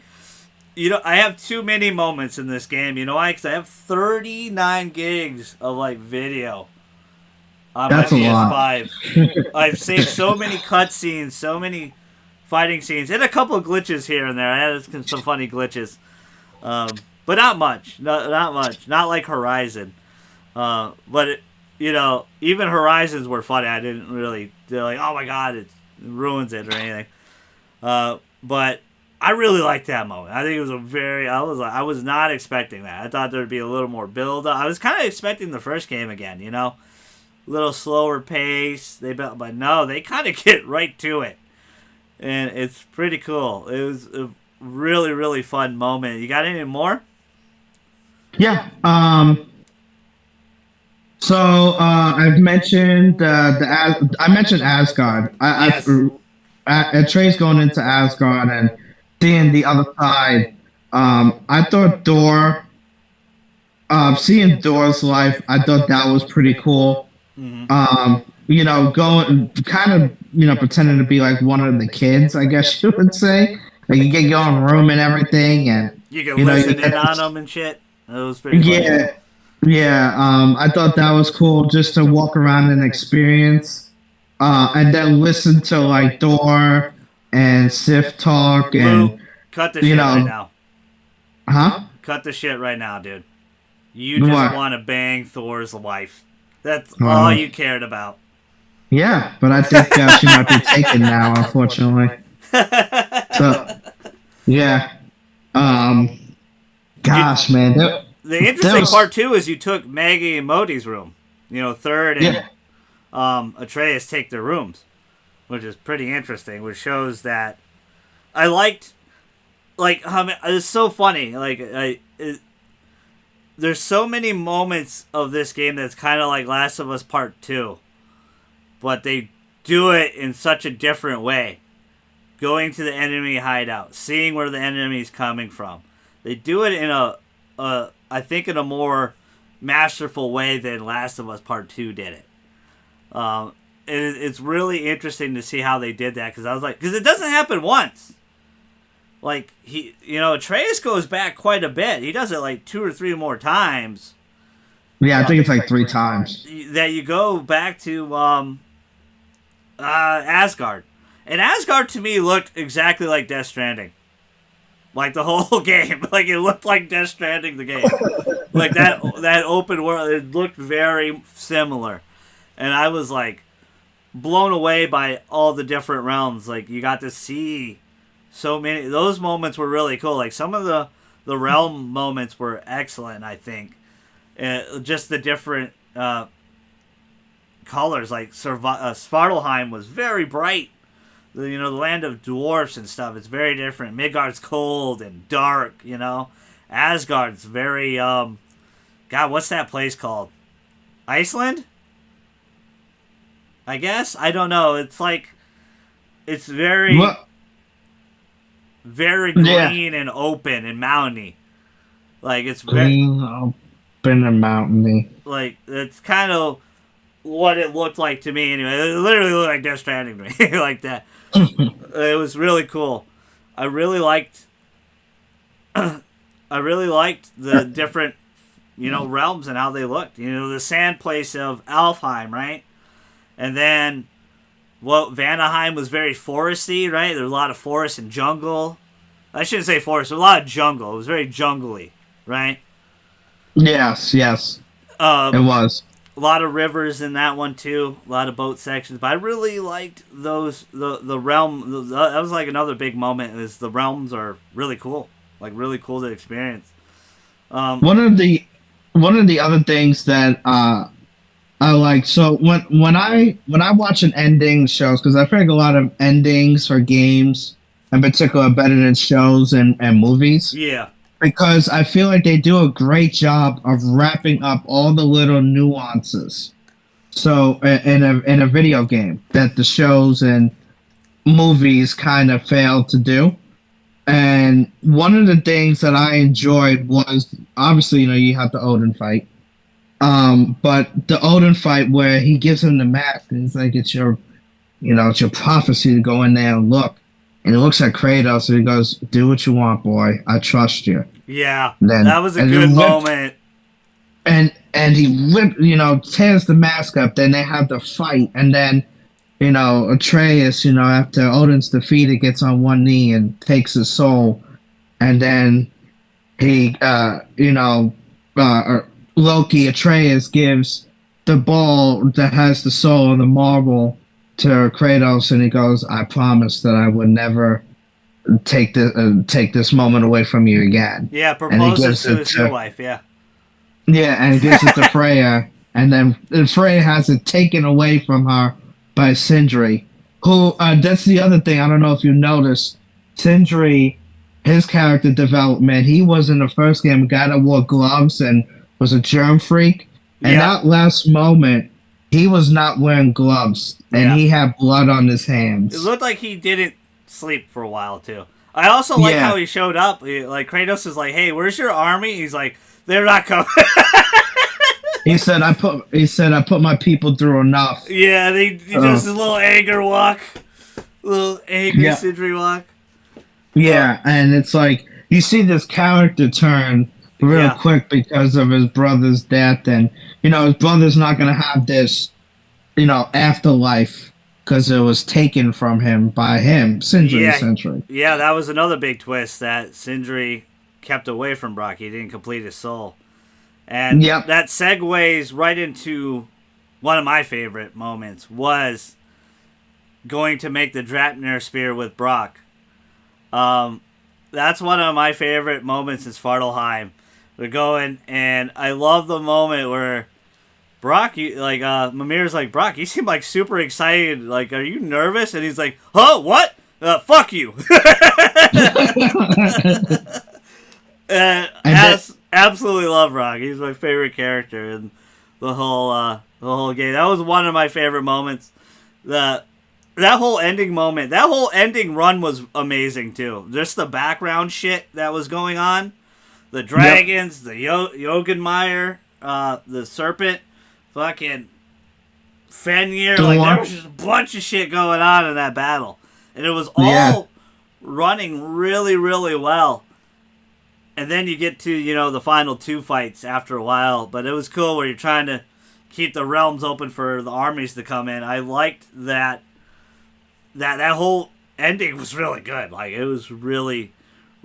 have too many moments in this game. You know why? Because I have 39 gigs of, like, video. That's a lot. I've saved so many cutscenes, so many fighting scenes, and a couple of glitches here and there. I had some funny glitches, but not much. Not much. Not like Horizon. But even Horizons were funny. I didn't really. They're like, oh my god, it ruins it or anything. But I really liked that moment. I think it was I was not expecting that. I thought there'd be a little more build up. I was kind of expecting the first game again, little slower pace. But no, they kind of get right to it, and it's pretty cool. It was a really, really fun moment. You got any more? Yeah. So I've mentioned I mentioned Asgard. Trey's going into Asgard and seeing the other side. I thought seeing Thor's life, I thought that was pretty cool. Mm-hmm. Going kind of, pretending to be like one of the kids, I guess you would say. Like, you get your own room and everything, and you can listen in on them and shit. That was pretty funny. Yeah. I thought that was cool, just to walk around and experience, and then listen to like Thor and Sif talk and cut the shit right now. Huh? Cut the shit right now, dude. You just want to bang Thor's wife. That's all you cared about. Yeah, but I think she might be taken now, unfortunately. So, yeah. Gosh, man. The interesting part, too, is you took Maggie and Modi's room. Third and Atreus take their rooms, which is pretty interesting, which shows that I liked, like, it's so funny. Like, there's so many moments of this game that's kind of like Last of Us Part 2. But they do it in such a different way. Going to the enemy hideout. Seeing where the enemy's coming from. They do it in I think in a more masterful way than Last of Us Part 2 did it. It's really interesting to see how they did that. Because it doesn't happen once. Like, Atreus goes back quite a bit. He does it like 2 or 3 more times. Yeah, I think it's like 3 times. That you go back to Asgard. And Asgard to me looked exactly like Death Stranding. Like the whole game. Like it looked like Death Stranding the game. Like that open world, it looked very similar. And I was like blown away by all the different realms. Like you got to see so many. Those moments were really cool. Like some of the realm moments were excellent, I think. Just the different colors. Like Svartalheim was very bright. The land of dwarfs and stuff. It's very different. Midgard's cold and dark. Asgard's very God. What's that place called? Iceland? I guess. I don't know. It's like it's very very green and open and mountainy. Like it's green, open and mountainy. Like it's kind of what it looked like to me anyway. It literally looked like Death Stranding to me, like that. It was really cool. I really liked the different, realms and how they looked. The sand place of Alfheim, right? And then, Vanaheim was very foresty, right? There was a lot of forest and jungle. I shouldn't say forest. There was a lot of jungle. It was very jungly, right? Yes. It was. A lot of rivers in that one too. A lot of boat sections. But I really liked those. The realm. That was like another big moment. Is the realms are really cool. Like really cool to experience. One of the other things that I like. So when I watch an ending shows, because I feel like a lot of endings for games in particular are better than shows and movies. Yeah. Because I feel like they do a great job of wrapping up all the little nuances. So in a video game that the shows and movies kind of fail to do. And one of the things that I enjoyed was obviously, you have the Odin fight. But the Odin fight where he gives him the mask and it's like it's your prophecy to go in there and look. And he looks at Kratos and he goes, "Do what you want, boy. I trust you." Yeah, that was a good moment. And he tears the mask up. Then they have the fight, and then Atreus, after Odin's defeated, gets on one knee and takes his soul, and then he, Loki, Atreus gives the ball that has the soul of the marble to Kratos, and he goes, "I promise that I would never take this moment away from you again." Yeah, proposes to his new wife. Yeah. Yeah, and he gives it to Freya, and then Freya has it taken away from her by Sindri. Who? That's the other thing. I don't know if you noticed. Sindri, his character development. He was in the first game a guy that wore gloves and was a germ freak. And that last moment, he was not wearing gloves, and he had blood on his hands. It looked like he didn't sleep for a while, too. I also like how he showed up. Like, Kratos is like, "Hey, where's your army?" He's like, "They're not coming." He said, I put my people through enough." Yeah, he does his little anger walk. Little angry Sindri walk. Yeah, and it's like, you see this character turn real quick because of his brother's death, and his brother's not gonna have this afterlife because it was taken from him by Sindri, essentially. Yeah, that was another big twist, that Sindri kept away from Brock. He didn't complete his soul, and that segues right into one of my favorite moments, was going to make the Draupnir spear with Brock. That's one of my favorite moments in Svartalheim. They're going, and I love the moment where Brock, Mimir's like, "Brock, you seem like super excited. Like, are you nervous?" And he's like, "Huh? What? Fuck you." Absolutely love Brock. He's my favorite character in the whole game. That was one of my favorite moments. That whole ending moment, that whole ending run was amazing too. Just the background shit that was going on. The dragons, the Jotunmire, the serpent, fucking Fenrir. Like, there was just a bunch of shit going on in that battle. And it was all running really, really well. And then you get to, the final two fights after a while. But it was cool where you're trying to keep the realms open for the armies to come in. I liked that that whole ending was really good. Like, it was really,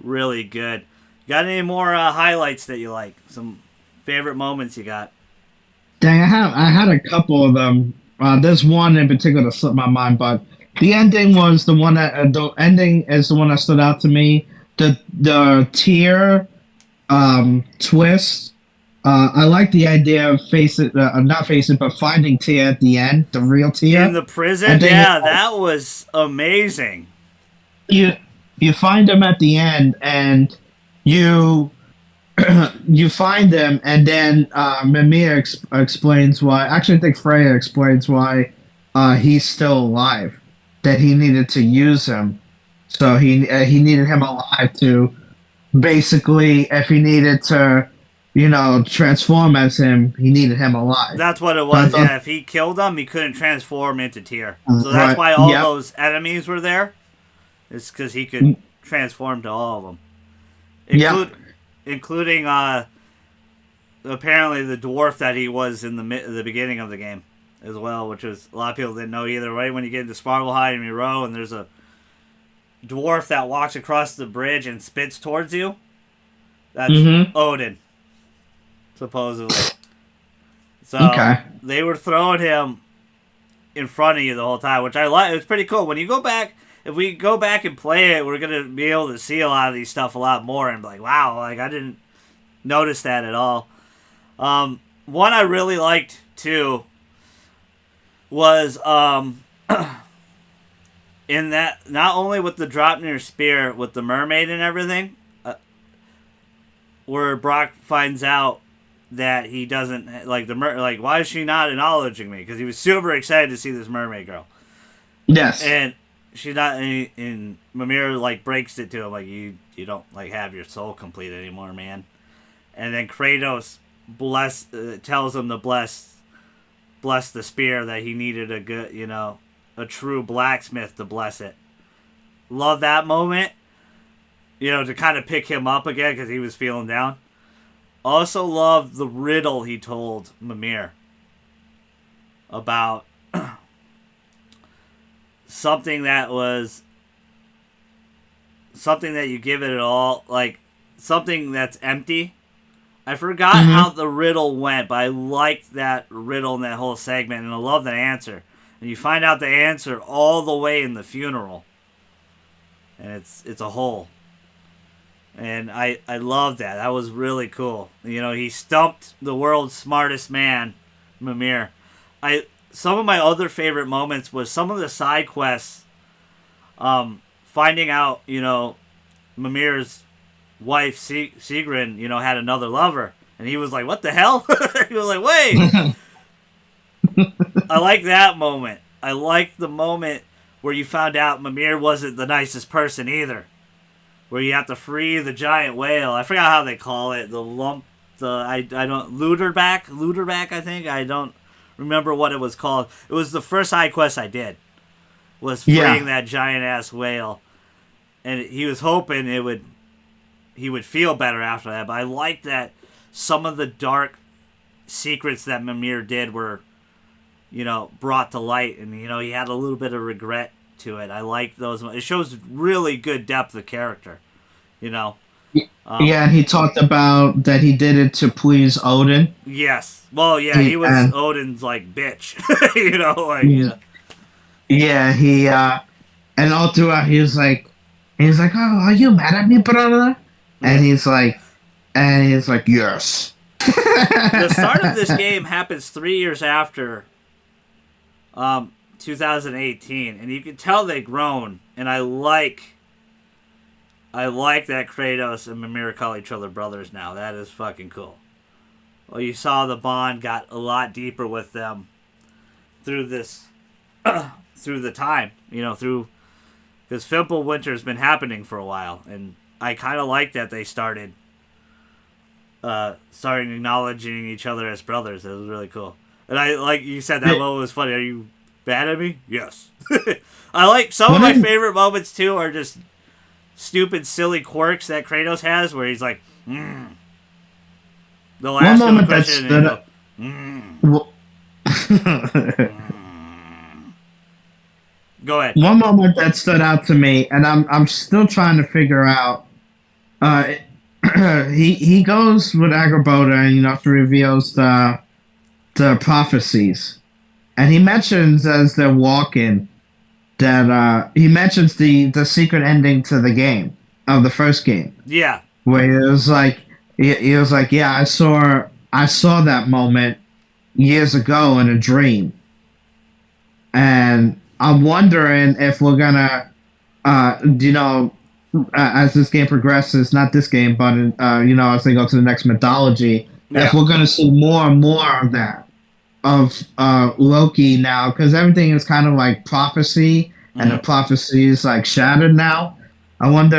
really good. Got any more highlights that you like? Some favorite moments you got? Dang, I had a couple of them. There's one in particular that slipped my mind, but the ending was the one that the ending is the one that stood out to me. The tear twist. I like the idea of not facing, but finding Tia at the end, the real In Tia. the prison? And then Yeah, that was amazing. you you find him at the end, and you you find them, and then Mimir explains why. Actually, I think Freya explains why he's still alive. That he needed to use him, so he needed him alive to basically, if he needed to, transform as him, he needed him alive. That's what it So I was, thought, yeah. If he killed him, he couldn't transform into Tyr. So that's right, why all yep, those enemies were there. It's because he could transform to all of them. yep, Including, apparently the dwarf that he was in the beginning of the game as well, which was a lot of people didn't know either. Right when you get into Sparglehide and Miro, and there's a dwarf that walks across the bridge and spits towards you. That's mm-hmm, Odin, supposedly. So okay, they were throwing him in front of you the whole time, which I like. It's pretty cool. When you go back, if we go back and play it, we're gonna be able to see a lot of these stuff a lot more and be like, wow, like I didn't notice that at all. One I really liked too was in that, not only with the Draupnir spear with the mermaid and everything, where Brock finds out that he doesn't like like, why is she not acknowledging me? Because he was super excited to see this mermaid girl, yes, and she's not. And Mimir like breaks it to him, like, you don't like have your soul complete anymore, man. And then Kratos tells him to bless the spear, that he needed a good, a true blacksmith to bless it. Love that moment, to kind of pick him up again because he was feeling down. Also love the riddle he told Mimir about something that you give it all, like something that's empty. I forgot how the riddle went, but I liked that riddle in that whole segment, and I love the answer. And you find out the answer all the way in the funeral, and it's a hole. And I love that. That was really cool. He stumped the world's smartest man, Mimir. Some of my other favorite moments was some of the side quests. Finding out, Mimir's wife, Sigrun, had another lover. And he was like, what the hell? He was like, wait. I like that moment. I like the moment where you found out Mimir wasn't the nicest person either. Where you have to free the giant whale. I forgot how they call it. I don't, Luderback, I think. I don't remember what it was called. It was the first side quest I did. Was freeing that giant ass whale. And he was hoping he would feel better after that. But I like that some of the dark secrets that Mimir did were, brought to light. And, he had a little bit of regret to it. I like those. It shows really good depth of character, yeah, and he talked about that he did it to please Odin. Yes. Well, yeah, he was Odin's, like, bitch. Yeah, he and all throughout he's like, oh, are you mad at me, brother? And he's like, yes. The start of this game happens 3 years after 2018, and you can tell they've grown, and I like that Kratos and Mimir call each other brothers now. That is fucking cool. Well, you saw the bond got a lot deeper with them through this, through the time, because Fimbulwinter's been happening for a while, and I kind of like that they started acknowledging each other as brothers. It was really cool. And I, like you said, that moment was funny. Are you mad at me? Yes. I like some of my favorite moments too are just stupid, silly quirks that Kratos has, where he's like, they'll ask him a question and he'll go, Go ahead. one moment that stood out to me, and I'm still trying to figure out. Uh, he goes with Agrabota, and he reveals the prophecies, and he mentions as they're walking that he mentions the secret ending to the game of the first game, Yeah. where it was like he was like, yeah, I saw that moment years ago in a dream, and I'm wondering if we're gonna, as this game progresses, not this game, but as they go to the next mythology, if Yeah. we're gonna see more and more of that of Loki now, because everything is kind of like prophecy, and the Hmm. prophecy is like shattered now. I wonder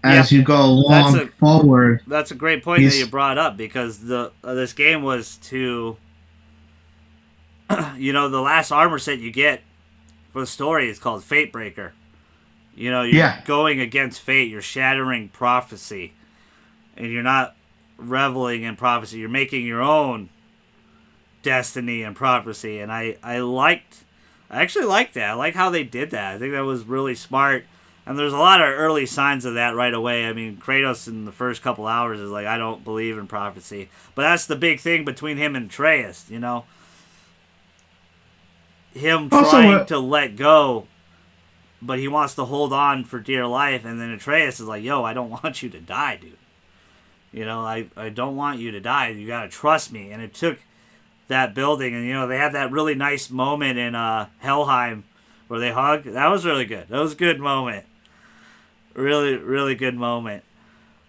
Yeah. as you go That's along a forward, that's a great point that you he's brought up because the this game was to the last armor set you get for the story is called Fatebreaker. You're yeah, going against fate. You're shattering prophecy, and you're not reveling in prophecy. You're making your own destiny and prophecy. And I actually liked that. I like how they did that. I think that was really smart. And there's a lot of early signs of that right away. I mean, Kratos in the first couple hours is like, I don't believe in prophecy. But that's the big thing between him and Atreus, him also trying to let go, but he wants to hold on for dear life. And then Atreus is like, yo, I don't want you to die, dude. I don't want you to die. You got to trust me. And it took that building. And, they had that really nice moment in Helheim where they hug. That was really good. That was a good moment. Really, really good moment.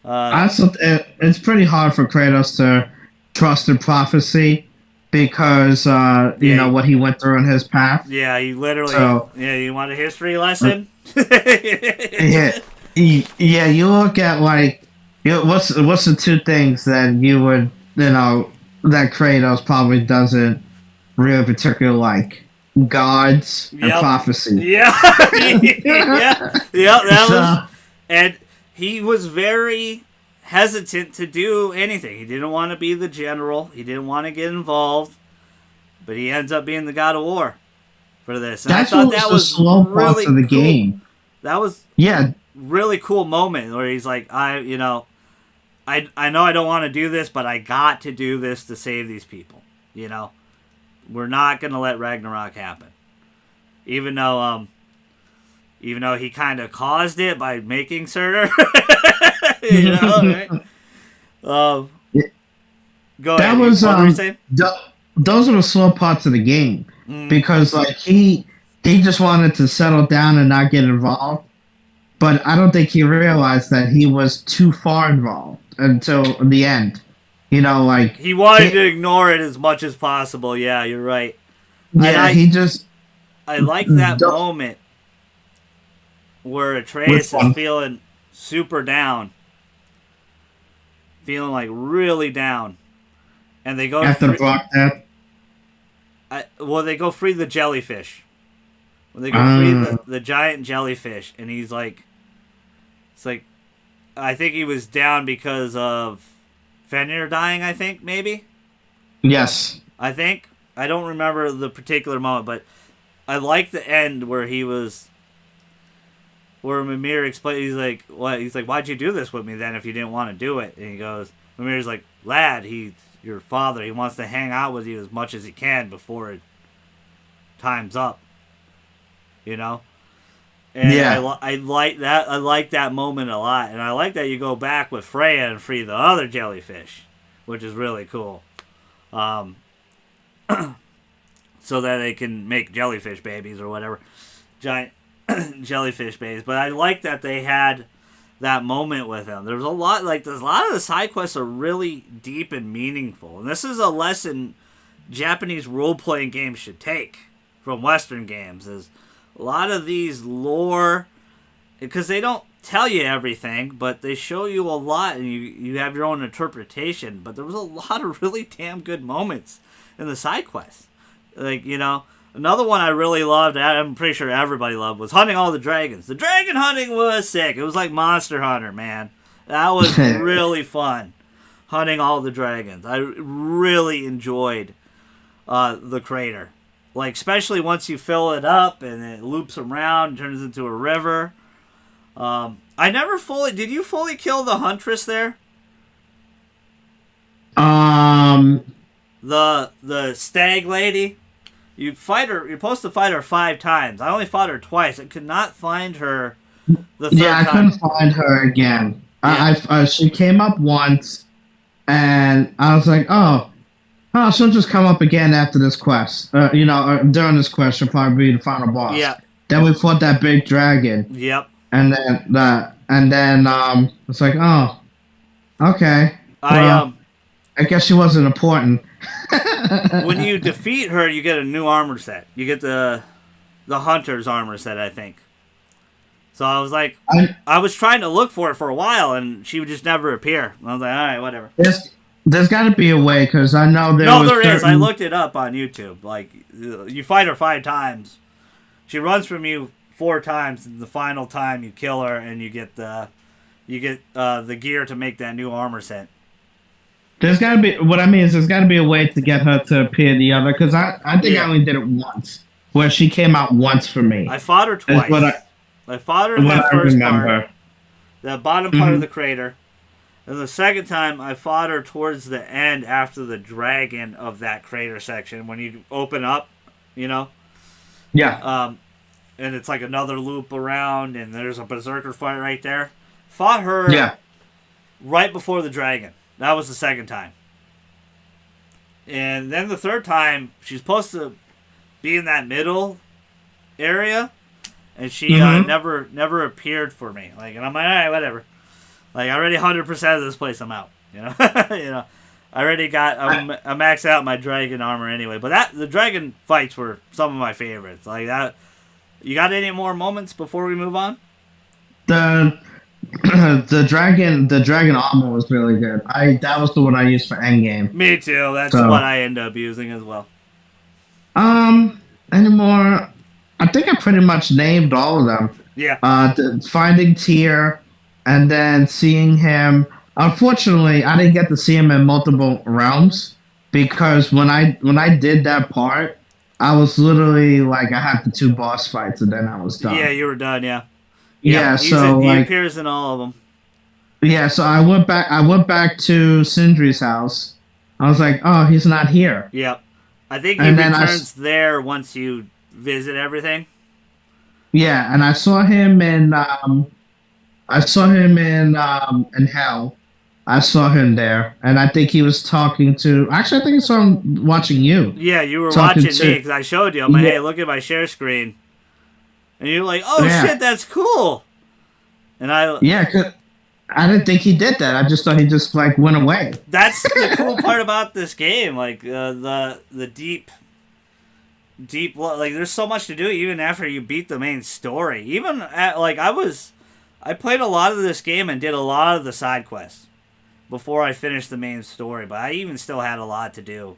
it's pretty hard for Kratos to trust in prophecy because Yeah, what he went through in his path. yeah, he literally. So Yeah, you want a history lesson? yeah, yeah. You look at like what's the two things that you would that Kratos probably doesn't really particularly like: gods and Yep. prophecy. Yeah. Yeah. Yep. That was. So And he was very hesitant to do anything. He didn't want to be the general. He didn't want to get involved. But he ends up being the god of war for this. And I that's thought what was that the was slow parts of really the cool. game. That was Yeah, really cool moment where he's like, I know I don't want to do this, but I got to do this to save these people. We're not gonna let Ragnarok happen, even though he kind of caused it by making Surtur. Right? Um, Go that ahead. was What were you saying? those are the slow parts of the game Mm. because like he just wanted to settle down and not get involved, but I don't think he realized that he was too far involved until the end. Like He wanted it, to ignore it as much as possible. Yeah, you're right. And yeah, he just I like that don't- moment where which Atreus is one feeling super down, feeling like really down, and they go to after Brock death. they go free the jellyfish. When they go free Uh, the giant jellyfish, and he's like, it's like, I think he was down because of Fenrir dying. I think maybe. yes, I think I don't remember the particular moment, but I like the end where he was, where Mimir explains. He's like, "What?" He's like, "Why'd you do this with me then if you didn't want to do it?" And he goes, Mimir's like, "Lad, he's your father. He wants to hang out with you as much as he can before time's up." You know. And yeah, I like that. I like that moment a lot, and I like that you go back with Freya and free the other jellyfish, which is really cool. Um, so that they can make jellyfish babies or whatever, giant jellyfish babies. But I like that they had that moment with him. There's a lot of the side quests are really deep and meaningful, and this is a lesson Japanese role playing games should take from Western games. Is a lot of these lore, because they don't tell you everything, but they show you a lot, and you have your own interpretation. But there was a lot of really damn good moments in the side quests. Another one I really loved, I'm pretty sure everybody loved, was hunting all the dragons. The dragon hunting was sick. It was like Monster Hunter, man. That was really fun. Hunting all the dragons. I really enjoyed the crater. Like, especially once you fill it up and it loops around and turns into a river. I never fully... Did you fully kill the Huntress there? The stag lady? You fight her... You're supposed to fight her 5 times. I only fought her twice. I could not find her the third time. I couldn't find her again. Yeah. She came up once, and I was like, oh, she'll just come up again after this quest. During this quest, she'll probably be the final boss. Yeah. Then we fought that big dragon. Yep. And then it's like, oh, okay. I guess she wasn't important. When you defeat her, you get a new armor set. You get the Hunter's armor set, I think. So I was like, I was trying to look for it for a while, and she would just never appear. I was like, all right, whatever. There's got to be a way, because I know there is. I looked it up on YouTube. Like, you fight her 5 times. She runs from you 4 times, and the final time you kill her, and you get the gear to make that new armor set. There's got to be... What I mean is there's got to be a way to get her to appear the other, because I think I only did it once, where she came out once for me. I fought her twice. I fought her in that first part, the bottom part of the crater. And the second time, I fought her towards the end after the dragon of that crater section. When you open up, Yeah. And it's like another loop around, and there's a berserker fight right there. Fought her right before the dragon. That was the second time. And then the third time, she's supposed to be in that middle area. And she never appeared for me. Like, and I'm like, all right, whatever. Like, I already 100% of this place, I'm out. I already got. I maxed out my dragon armor anyway. But the dragon fights were some of my favorites. Like that. You got any more moments before we move on? The dragon armor was really good. That was the one I used for endgame. Me too. That's what I end up using as well. Anymore. I think I pretty much named all of them. Yeah. Finding Tyr, and then seeing him. Unfortunately, I didn't get to see him in multiple realms because when I did that part, I was literally like I had the 2 boss fights and then I was done. Yeah, you were done. Yeah. Yeah. He appears in all of them. Yeah. So I went back to Sindri's house. I was like, oh, he's not here. Yep. I think he returns there once you visit everything. Yeah, and I saw him in Hell. I saw him there, and I think he was talking to. Actually, I think I saw him watching you. Yeah, you were watching me because I showed you. I'm like, hey, look at my share screen, and you're like, oh shit, that's cool. And I didn't think he did that. I just thought he just like went away. That's the cool part about this game, like the deep, like there's so much to do even after you beat the main story. Even I played a lot of this game and did a lot of the side quests before I finished the main story, but I even still had a lot to do.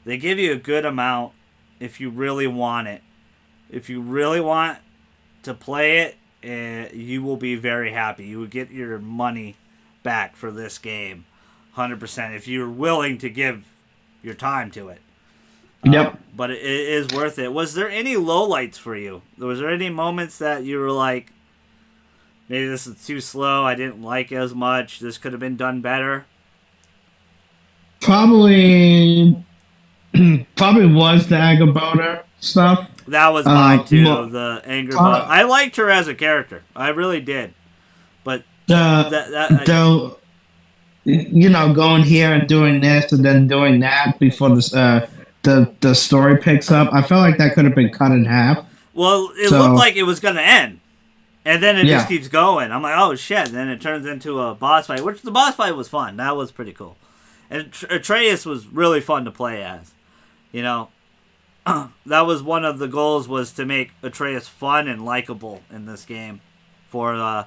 They give you a good amount if you really want it. If you really want to play it, you will be very happy. You will get your money back for this game 100% if you're willing to give your time to it. Yep. But it is worth it. Was there any lowlights for you? Was there any moments that you were like, maybe this is too slow, I didn't like it as much, this could have been done better? Probably was the Agaboda stuff. That was mine too, the anger bot. I liked her as a character. I really did. But going here and doing this and then doing that before the story picks up, I felt like that could have been cut in half. Well, it looked like it was going to end. And then it just keeps going. I'm like, oh shit. And then it turns into a boss fight, which the boss fight was fun. That was pretty cool. And Atreus was really fun to play as. That was one of the goals, was to make Atreus fun and likable in this game for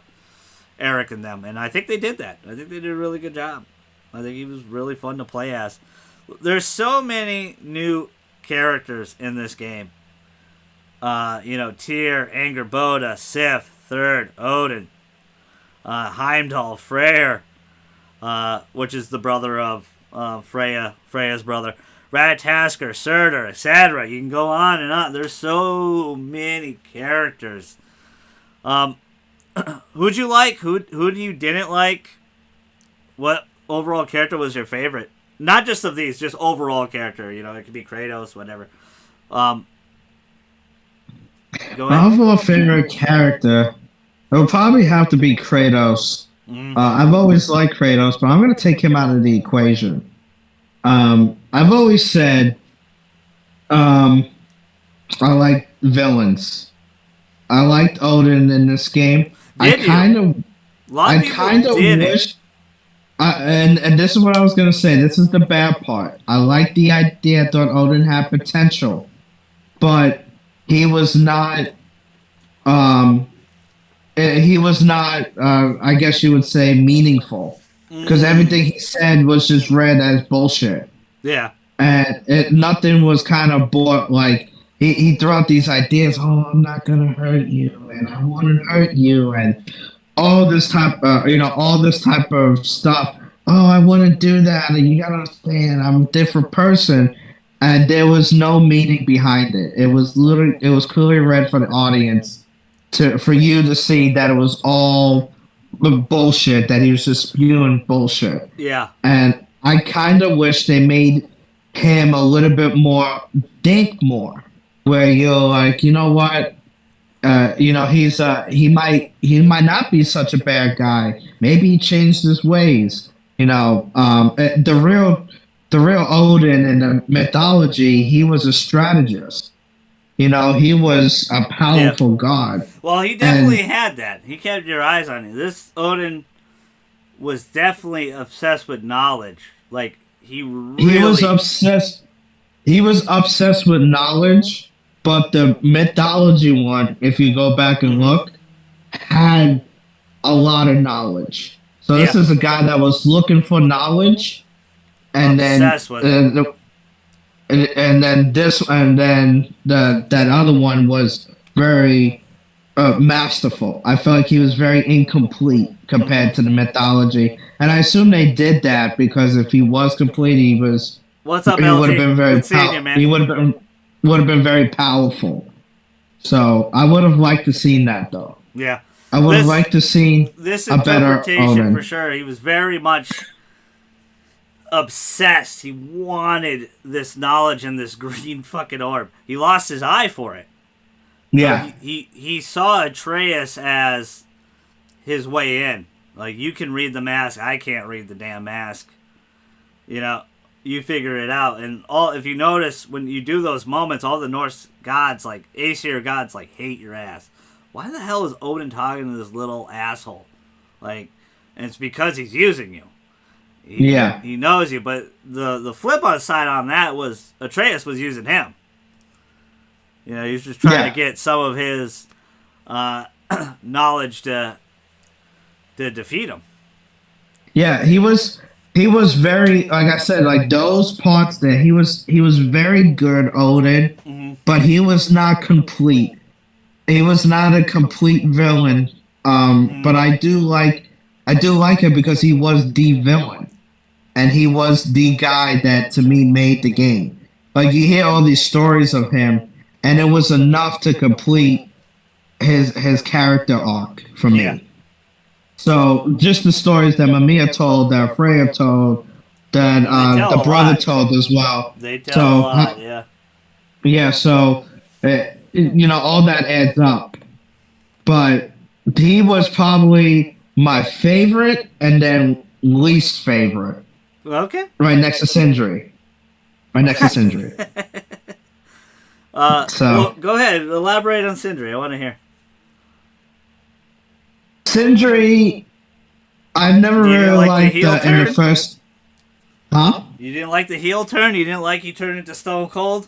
Eric and them. And I think they did that. I think they did a really good job. I think he was really fun to play as. There's so many new characters in this game. Tyr, Angerboda, Sif, Third, Odin, Heimdall, Freyr, which is the brother of Freya's brother. Ratatasker, Surtur, etc. You can go on and on. There's so many characters. Who'd you like? Who you didn't like? What overall character was your favorite? Not just of these, just overall character. You know, it could be Kratos, whatever. Go My ahead. overall favorite character, it would probably have to be Kratos. Mm. I've always liked Kratos, but I'm going to take him out of the equation. I've always said I like villains. I liked Odin in this game. Did you? A lot of I people kind of didn't. wish, and this is what I was going to say. This is the bad part. I like the idea. I thought Odin had potential, but he was not. He was not. I guess you would say meaningful, because everything he said was just read as bullshit, Yeah. and nothing was kind of bought. Like he threw out these ideas. Oh, I'm not gonna hurt you, and I wouldn't hurt you, and all this type. All this type of stuff. Oh, I wouldn't do that. And you gotta understand, I'm a different person. And there was no meaning behind it. It was clearly read for the audience for you to see that it was all bullshit, that he was just spewing bullshit. Yeah. And I kind of wish they made him a little bit more, think more, where you're like, you know what? He might not be such a bad guy. Maybe he changed his ways. The real Odin in the mythology, he was a strategist. He was a powerful god. Well, he definitely had that. He kept your eyes on you. This Odin was definitely obsessed with knowledge. Like, he was obsessed. He was obsessed with knowledge, but the mythology one, if you go back and look, had a lot of knowledge. So this is a guy that was looking for knowledge, and obsessed with it. That other one was very masterful. I felt like he was very incomplete compared to the mythology, and I assume they did that because if he was complete, he was. What's up, he LG? would have been very. Good seeing you, man. He would have been very powerful. So I would have liked to seen that though. Yeah, I would have liked to see this a better interpretation Odin. for sure. He was very much obsessed. He wanted this knowledge and this green fucking orb. He lost his eye for it. Yeah. So he saw Atreus as his way in. Like, you can read the mask, I can't read the damn mask. You figure it out. And if you notice, when you do those moments, all the Norse gods, like Aesir gods, like, hate your ass. Why the hell is Odin talking to this little asshole? Like, and it's because he's using you. He knows you, but the flip on side on that was Atreus was using him. He was just trying to get some of his knowledge to defeat him. Yeah, he was very, like I said, like those parts there. He was very good, Odin, but he was not complete. He was not a complete villain. But I do like him because he was the villain. And he was the guy that, to me, made the game. Like, you hear all these stories of him, and it was enough to complete his character arc for me. Yeah. So, just the stories that Mamiya told, that Freya told, that the brother told as well. They tell a lot, yeah. Yeah, so, all that adds up. But he was probably my favorite, and then least favorite. Okay. Right next to Sindri. Well, go ahead. Elaborate on Sindri. I want to hear. Sindri, I've never really liked in the first. Huh? You didn't like the heel turn? You didn't like he turned into Stone Cold?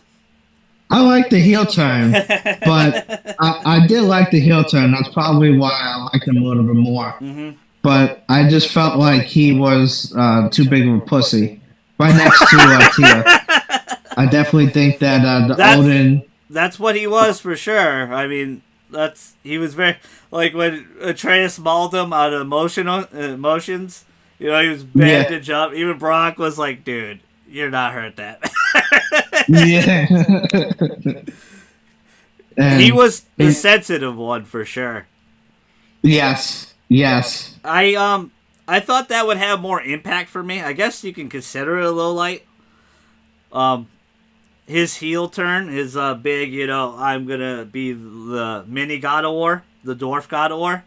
I like the heel turn, but I did like the heel turn. That's probably why I liked him a little bit more. Mm-hmm. But I just felt like he was too big of a pussy. Right next to Tia. I definitely think that Odin... That's what he was for sure. I mean, he was very... Like when Atreus mauled him out of emotions, he was bad to jump. Even Brock was like, dude, you're not hurt that. Yeah. He And was the it, sensitive one for sure. yes, yes. I thought that would have more impact for me. I guess you can consider it a low light. Um, his heel turn, his big, I'm gonna be the mini God of War, the dwarf God of War.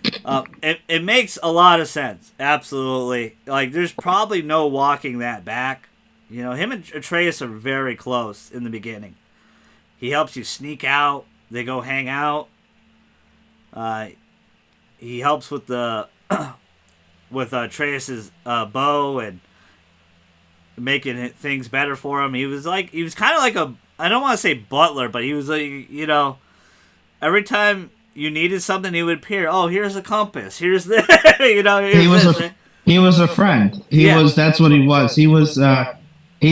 It makes a lot of sense. Absolutely. Like, there's probably no walking that back. Him and Atreus are very close in the beginning. He helps you sneak out. They go hang out. Uh, he helps with the with Atreus's bow and making things better for him. He was kind of like I don't want to say butler, but he was like, every time you needed something, he would appear. Oh, here's a compass. Here's this. He Here's was this. a he was a friend. Yeah. That's what he was. He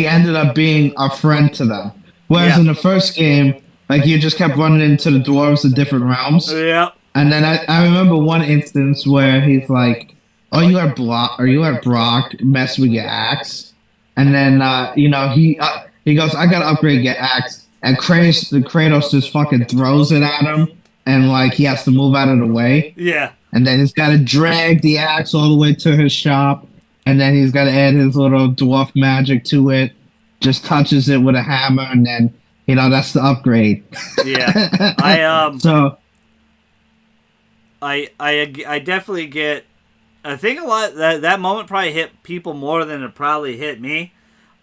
ended up being a friend to them. Whereas Yeah. in the first game, like you just kept running into the dwarves in different realms. Yeah. And then I remember one instance where he's like, "Oh, you are Brock mess with your axe," and then he goes, "I gotta upgrade your axe," and Kratos just fucking throws it at him, and like he has to move out of the way, Yeah. and then he's gotta drag the axe all the way to his shop, and then he's gotta add his little dwarf magic to it, just touches it with a hammer, and then that's the upgrade. Yeah. So. I definitely get. I think a lot that moment probably hit people more than it probably hit me.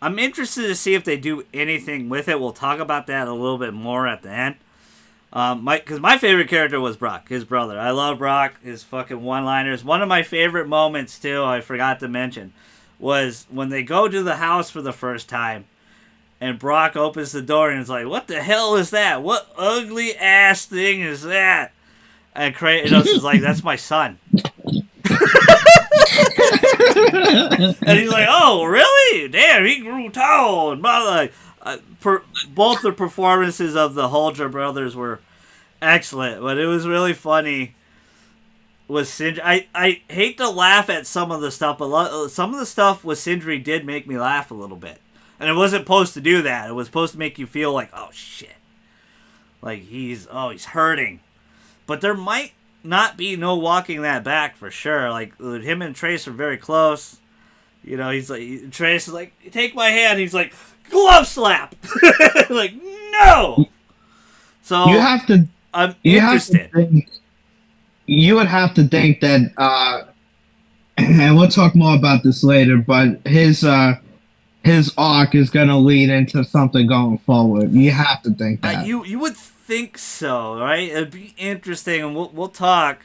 I'm interested to see if they do anything with it. We'll talk about that a little bit more at the end. Because my favorite character was Brock, his brother. I love Brock, his fucking one-liners. One of my favorite moments too, I forgot to mention, was when they go to the house for the first time, and Brock opens the door and is like, "What the hell is that? What ugly ass thing is that?" And Kratos is like, "That's my son." And he's like, "Oh, really? Damn, he grew tall." And both the performances of the Holger brothers were excellent, but it was really funny. Was Sindri? I hate to laugh at some of the stuff, but some of the stuff with Sindri did make me laugh a little bit, and it wasn't supposed to do that. It was supposed to make you feel like, "Oh shit," like he's hurting. But there might not be no walking that back for sure. Like, him and Trace are very close. He's like, Trace is like, "Take my hand." He's like, "Glove slap." Like, no. So You have to. I'm You interested. have to think, you would have to think that, and we'll talk more about this later. But his arc is going to lead into something going forward. You have to think that. You would think so, right? It'd be interesting, and we'll talk.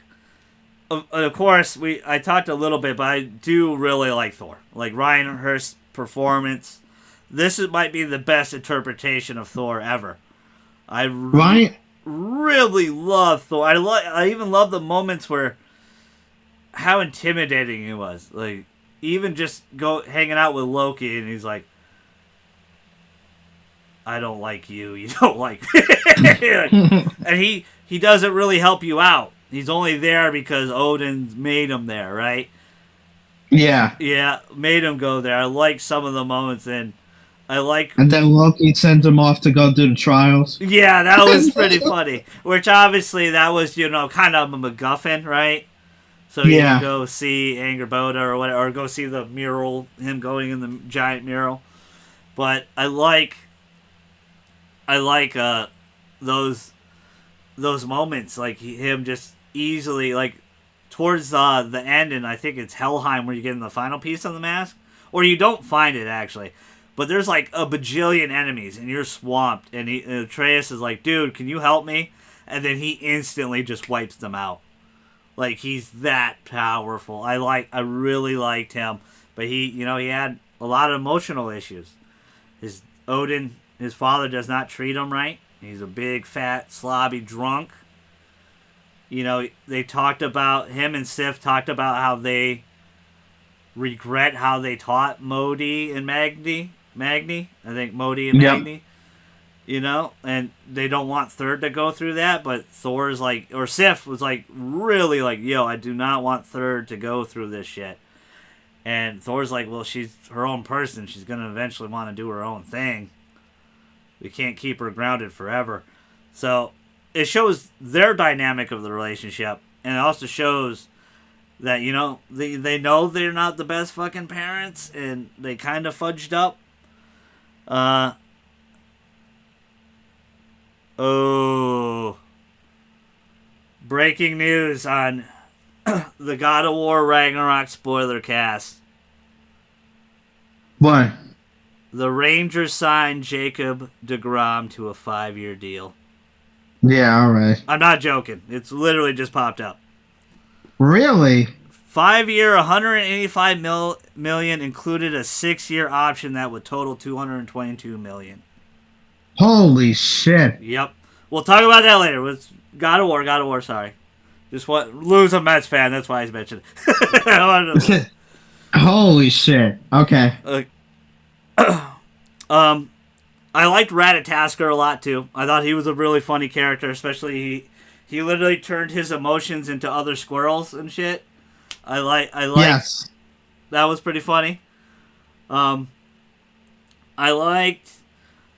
Of course, I talked a little bit, but I do really like Thor. Like Ryan Hurst's performance. This might be the best interpretation of Thor ever. I really love Thor. I even love the moments where how intimidating he was. Like, even just hanging out with Loki, and he's like, "I don't like you. You don't like me." And he doesn't really help you out. He's only there because Odin made him there, right? Yeah. Yeah, made him go there. I like some of the moments, and I like. And then Loki sends him off to go do the trials. Yeah, that was pretty funny. Which obviously that was kind of a MacGuffin, right? So you can go see Angerboda or whatever, or go see the mural, him going in the giant mural. But I like those moments, like him just easily, like towards the end, and I think it's Helheim where you get in the final piece of the mask, or you don't find it actually, but there's like a bajillion enemies and you're swamped, and Atreus is like, "Dude, can you help me?" And then he instantly just wipes them out. Like, he's that powerful. I really liked him, but he had a lot of emotional issues. His father does not treat him right. He's a big, fat, slobby drunk. They talked about, him and Sif talked about how they regret how they taught Modi and Magni. I think Modi and Magni. And they don't want Third to go through that, but Thor's like, or Sif was like, really like, "Yo, I do not want Third to go through this shit." And Thor's like, well, she's her own person. She's going to eventually want to do her own thing. We can't keep her grounded forever. So it shows their dynamic of the relationship. And it also shows that, you know, they know they're not the best fucking parents. And they kind of fudged up. Breaking news on the God of War Ragnarok Spoilercast. What? The Rangers signed Jacob deGrom to a 5-year deal. Yeah, alright. I'm not joking. It's literally just popped up. Really? 5-year, $185 million included a 6-year option that would total $222 million. Holy shit. Yep. We'll talk about that later. With God of War, sorry. Just lose a Mets fan, that's why I mentioned it. Holy shit. Okay. I liked Ratatasker a lot too. I thought he was a really funny character, especially he literally turned his emotions into other squirrels and shit. I like Yes. That was pretty funny. I liked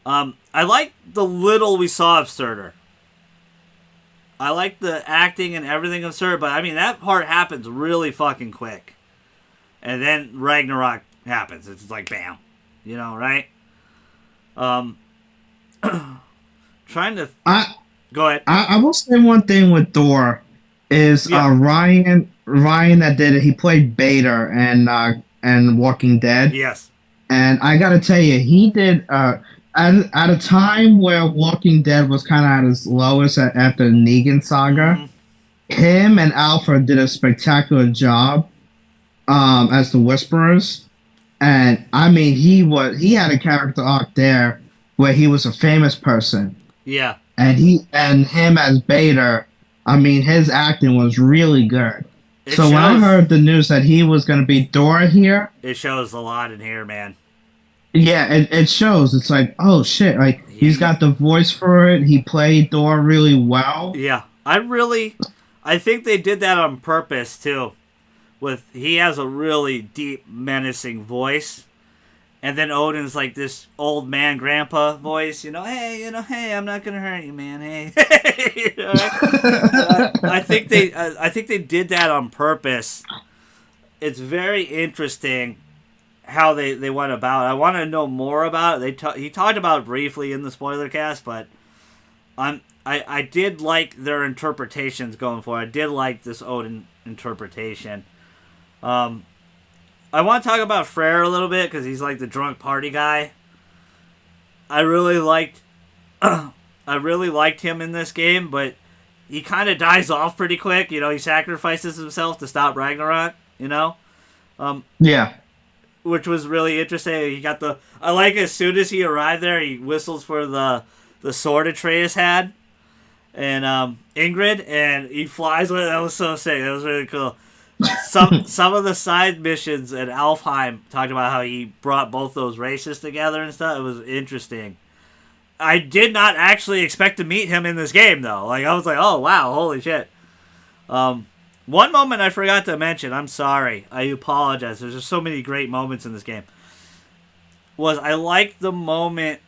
the little we saw of Surtur. I like the acting and everything of Surtur, but I mean that part happens really fucking quick. And then Ragnarok happens. It's like bam. You know, right? Trying to go ahead. I will say one thing with Thor is Ryan that did it, he played Bader and Walking Dead. Yes. And I gotta tell you, he did at a time where Walking Dead was kind of at its lowest after the Negan saga. Him and Alfred did a spectacular job as the Whisperers. And I mean, he had a character arc there where he was a famous person. Yeah. And him as Bader, I mean, his acting was really good. When I heard the news that he was going to be Thor here, it shows a lot in here, man. Yeah, it shows. It's like, oh shit, like he's got the voice for it. He played Thor really well. Yeah. I think they did that on purpose too. He has a really deep, menacing voice. And then Odin's like this old man grandpa voice, hey, I'm not gonna hurt you, man. Hey. I think they did that on purpose. It's very interesting how they went about it. I want to know more about it. He talked about it briefly in the spoiler cast, but I did like their interpretations going forward. I did like this Odin interpretation. I want to talk about Freyr a little bit because he's like the drunk party guy. I really liked him in this game, but he kind of dies off pretty quick. He sacrifices himself to stop Ragnarok. Yeah. Which was really interesting. I like as soon as he arrived there, he whistles for the sword Atreus had, and Ingrid, and he flies with it. That was so sick. That was really cool. Some of the side missions at Alfheim talked about how he brought both those races together and stuff. It was interesting. I did not actually expect to meet him in this game though. Like I was like, oh wow, holy shit. One moment I forgot to mention, I'm sorry, I apologize. There's just so many great moments in this game. I liked the moment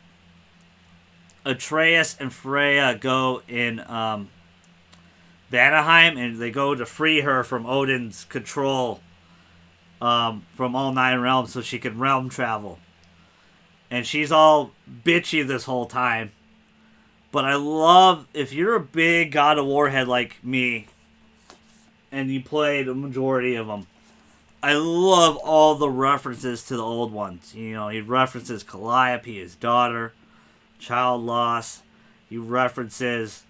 Atreus and Freya go in Vanaheim and they go to free her from Odin's control from all 9 realms so she can realm travel. And she's all bitchy this whole time. But I love, if you're a big God of War head like me, and you play the majority of them, I love all the references to the old ones. He references Calliope, his daughter, child loss. He references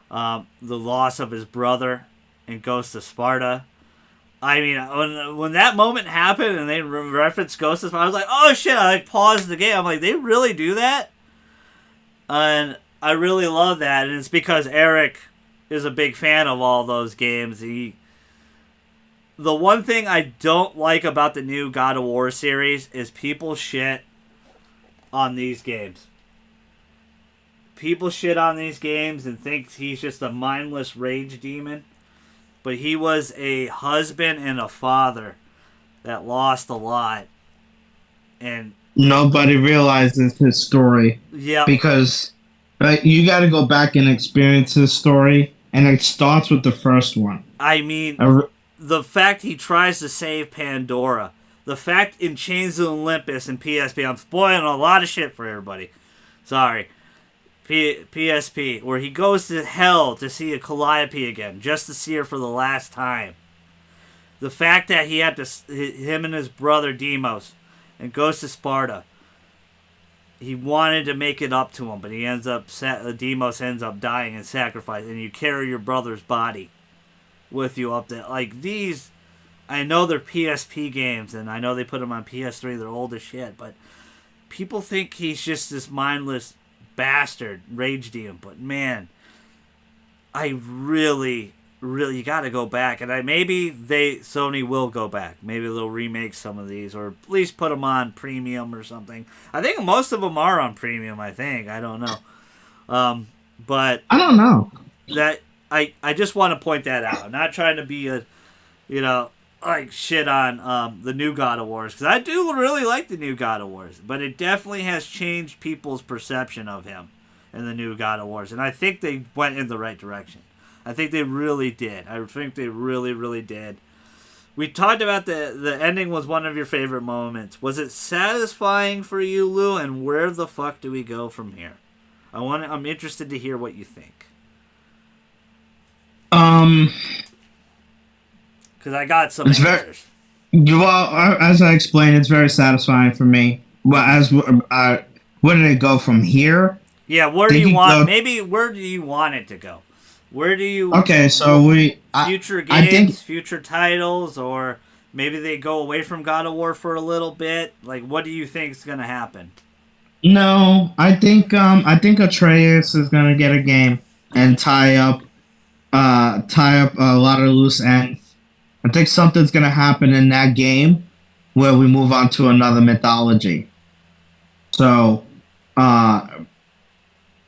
the loss of his brother in Ghost of Sparta. I mean, when that moment happened and they referenced Ghost of Sparta, I was like, oh shit, I paused the game. I'm like, they really do that? And I really love that, and it's because Eric is a big fan of all those games. The one thing I don't like about the new God of War series is people shit on these games. People shit on these games and think he's just a mindless rage demon. But he was a husband and a father that lost a lot, and Nobody realizes his story yep, because you got to go back and experience his story, and it starts with the first one. I mean, Uh, the fact he tries to save Pandora, the fact in Chains of Olympus and PSP, I'm spoiling a lot of shit for everybody. Sorry. PSP, where he goes to hell to see a Calliope again, just to see her for the last time. The fact that he had to, him and his brother Demos, and goes to Sparta. He wanted to make it up to him, but he ends up, Demos ends up dying and sacrificed, and you carry your brother's body with you up there. Like, these, I know they're PSP games, and I know they put them on PS3, they're old as shit, but people think he's just this mindless bastard, rage demon, but man, I really, you gotta go back, and maybe Sony will go back. Maybe they'll remake some of these, or at least put them on premium or something. I think most of them are on premium. I don't know, but I don't know. that I just want to point that out. I'm not trying to be a, like shit on the new God of Wars, because I do really like the new God of Wars, but it definitely has changed people's perception of him in the new God of Wars, and I think they went in the right direction. I think they really did. I think they really, really did. We talked about the ending was one of your favorite moments. Was it satisfying for you, Lou? And where the fuck do we go from here? I'm interested to hear what you think. Because I got some answers. As I explained, it's very satisfying for me. Well, where did it go from here? Yeah, where do you want? Maybe where do you want it to go? Where do you? Okay, so future games, future titles, or maybe they go away from God of War for a little bit. Like, what do you think is gonna happen? No, I think Atreus is gonna get a game and tie up a lot of loose ends. I think something's gonna happen in that game where we move on to another mythology. So,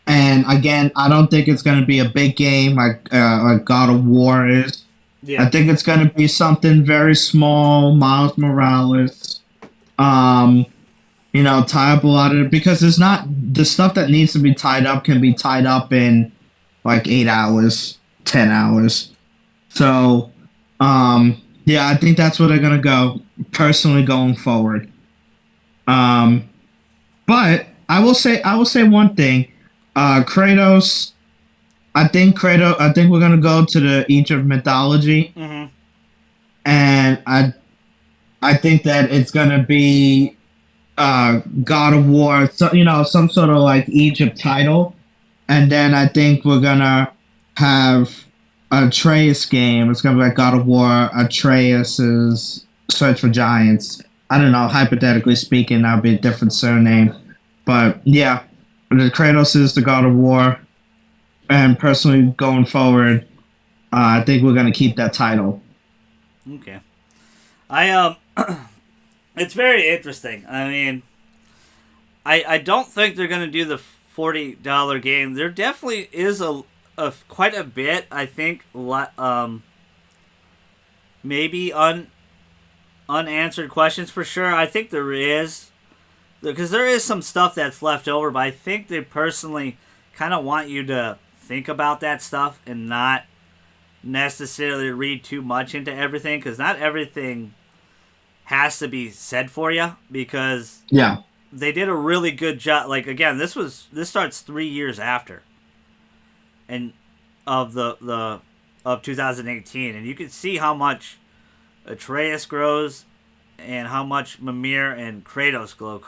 and again, I don't think it's gonna be a big game like God of War is. Yeah. I think it's gonna be something very small, Miles Morales. Tie up a lot of it, because it's not the stuff that needs to be tied up can be tied up in like 8 hours, 10 hours. So, yeah, I think that's where they're gonna go. Personally, going forward, but I will say one thing. Kratos. I think we're gonna go to the Egypt mythology, and I think that it's gonna be God of War. So, some sort of like Egypt title, and then I think we're gonna have Atreus game. It's gonna be like God of War, Atreus's Search for Giants. I don't know, hypothetically speaking, that would be a different surname. But yeah, the Kratos is the God of War. And personally, going forward, I think we're gonna keep that title. Okay. It's very interesting. I mean, I don't think they're gonna do the $40 game. There definitely is a quite a bit. I think maybe unanswered questions for sure. I think there is, because there is some stuff that's left over. But I think they personally kind of want you to think about that stuff and not necessarily read too much into everything, because not everything has to be said for you, because they did a really good job. Like, again, this starts 3 years after and of of 2018, and you can see how much Atreus grows and how much Mimir and Kratos grow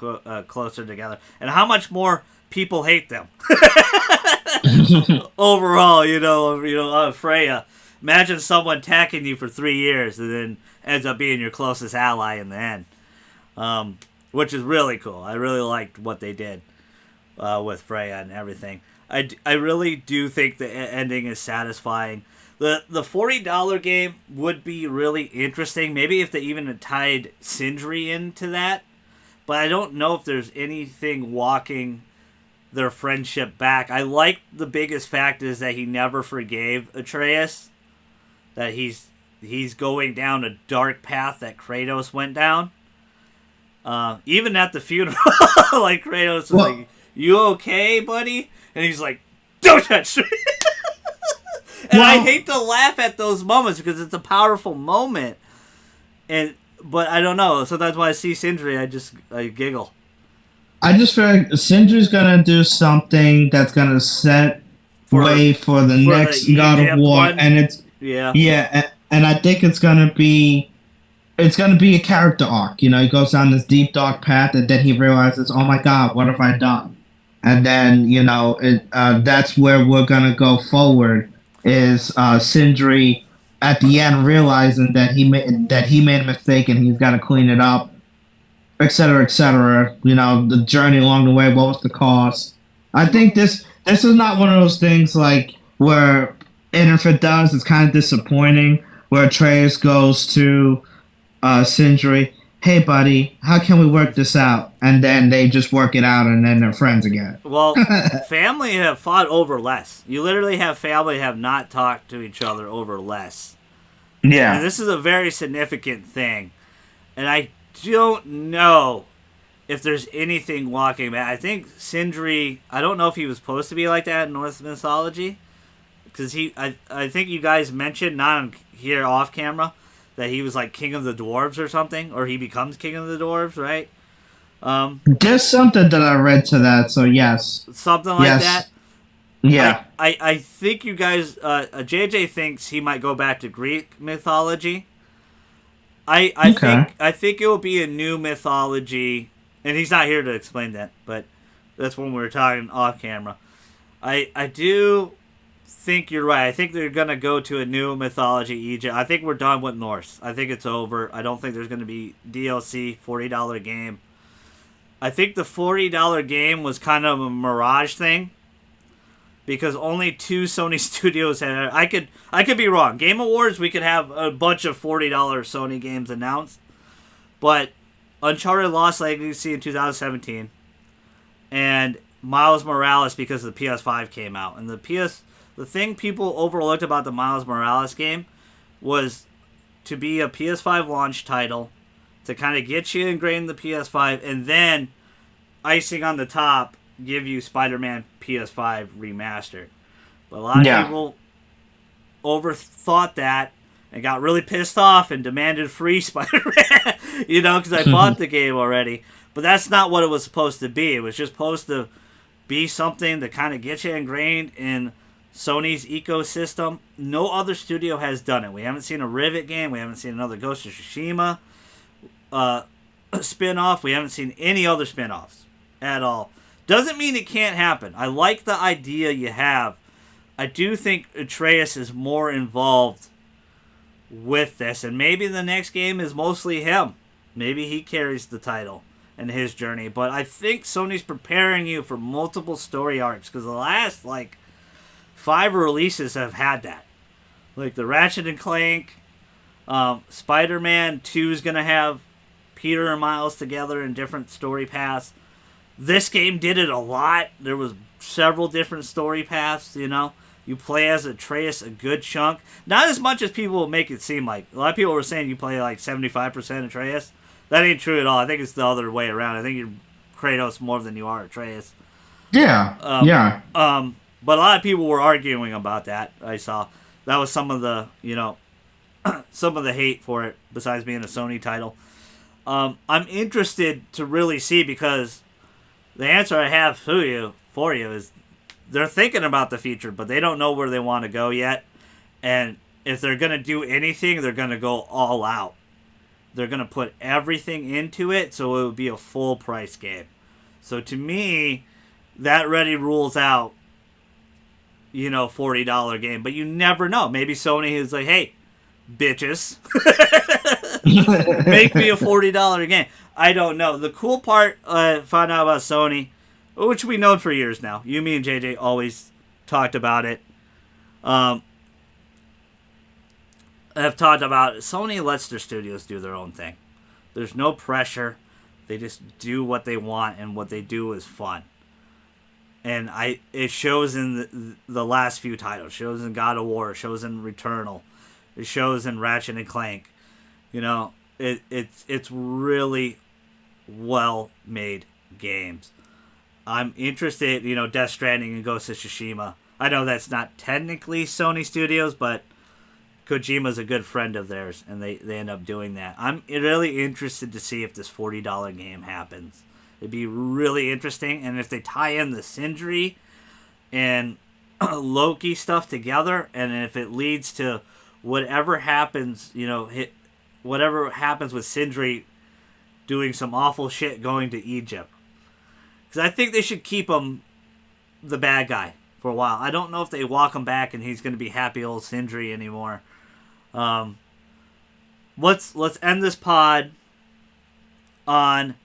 closer together, and how much more people hate them. Overall, Freya. Imagine someone attacking you for 3 years and then ends up being your closest ally in the end, which is really cool. I really liked what they did with Freya and everything. I really do think the ending is satisfying. The $40 game would be really interesting. Maybe if they even tied Sindri into that, but I don't know if there's anything walking their friendship back. I like the biggest fact is that he never forgave Atreus. That he he's going down a dark path that Kratos went down. Even at the funeral, like Kratos is like, "You okay, buddy?" And he's like, "Don't touch me." And I hate to laugh at those moments because it's a powerful moment. But I don't know. Sometimes when I see Sindri, I giggle. I just feel like Sindri's gonna do something that's gonna set way for the next God of War, and it's and I think it's gonna be a character arc. You know, he goes down this deep dark path, and then he realizes, oh my God, what have I done? And then that's where we're gonna go forward. Is Sindri at the end realizing that he made a mistake and he's got to clean it up, etc., etc. You know, the journey along the way. What was the cost? I think this is not one of those things like where, and if it does, it's kind of disappointing. Where Atreus goes to Sindri, hey buddy, how can we work this out? And then they just work it out, and then they're friends again. Well, family have fought over less. You literally have family have not talked to each other over less. Yeah, and this is a very significant thing, and I don't know if there's anything walking back. I think Sindri, I don't know if he was supposed to be like that in Norse mythology, because I think you guys mentioned, not on here off camera, that he was like king of the dwarves or something, or he becomes king of the dwarves, right? There's something that I read to that, so yes. Something like that? Yeah. I think you guys, JJ thinks he might go back to Greek mythology. I think it will be a new mythology, and he's not here to explain that, but that's when we were talking off camera. I do think you're right. I think they're going to go to a new mythology, Egypt. I think we're done with Norse. I think it's over. I don't think there's going to be DLC, $40 game. I think the $40 game was kind of a mirage thing, because only 2 Sony studios had. I could be wrong. Game Awards, we could have a bunch of $40 Sony games announced, but Uncharted Lost Legacy in 2017, and Miles Morales because the PS5 came out, and the thing people overlooked about the Miles Morales game was to be a PS5 launch title, to kind of get you ingrained in the PS5, and then icing on the top, give you Spider-Man PS5 remastered. But a lot of people overthought that and got really pissed off and demanded free Spider-Man, because I bought the game already. But that's not what it was supposed to be. It was just supposed to be something to kind of get you ingrained in Sony's ecosystem. No other studio has done it. We haven't seen a Rivet game. We haven't seen another Ghost of Tsushima spin-off. We haven't seen any other spin-offs at all. Doesn't mean it can't happen. I like the idea you have. I do think Atreus is more involved with this, and maybe the next game is mostly him. Maybe he carries the title and his journey. But I think Sony's preparing you for multiple story arcs, because the last 5 releases have had that. Like the Ratchet and Clank, Spider-Man 2 is going to have Peter and Miles together in different story paths. This game did it a lot. There was several different story paths, You play as Atreus a good chunk. Not as much as people will make it seem like. A lot of people were saying you play 75% Atreus. That ain't true at all. I think it's the other way around. I think you're Kratos more than you are Atreus. Yeah. But a lot of people were arguing about that. I saw. That was some of the, some of the hate for it, besides being a Sony title. I'm interested to really see, because the answer I have for you is they're thinking about the future, but they don't know where they want to go yet. And if they're going to do anything, they're going to go all out. They're going to put everything into it, so it would be a full price game. So to me, that already rules out, $40 game. But you never know. Maybe Sony is like, hey, bitches, make me a $40 game. I don't know. The cool part I found out about Sony, which we known for years now. You, me, and JJ always talked about it. Have talked about Sony lets their studios do their own thing. There's no pressure. They just do what they want, and what they do is fun. And it shows in the last few titles. It shows in God of War. It shows in Returnal. shows in Ratchet and Clank. You know, it's really well made games. I'm interested, you know, Death Stranding and Ghost of Tsushima. I know that's not technically Sony Studios, but Kojima's a good friend of theirs, and they end up doing that. I'm really interested to see if this $40 game happens. It'd be really interesting, and if they tie in the Sindri and Loki stuff together, and if it leads to whatever happens, you know, whatever happens with Sindri doing some awful shit going to Egypt. Because I think they should keep him the bad guy for a while. I don't know if they walk him back and he's going to be happy old Sindri anymore. Let's end this pod on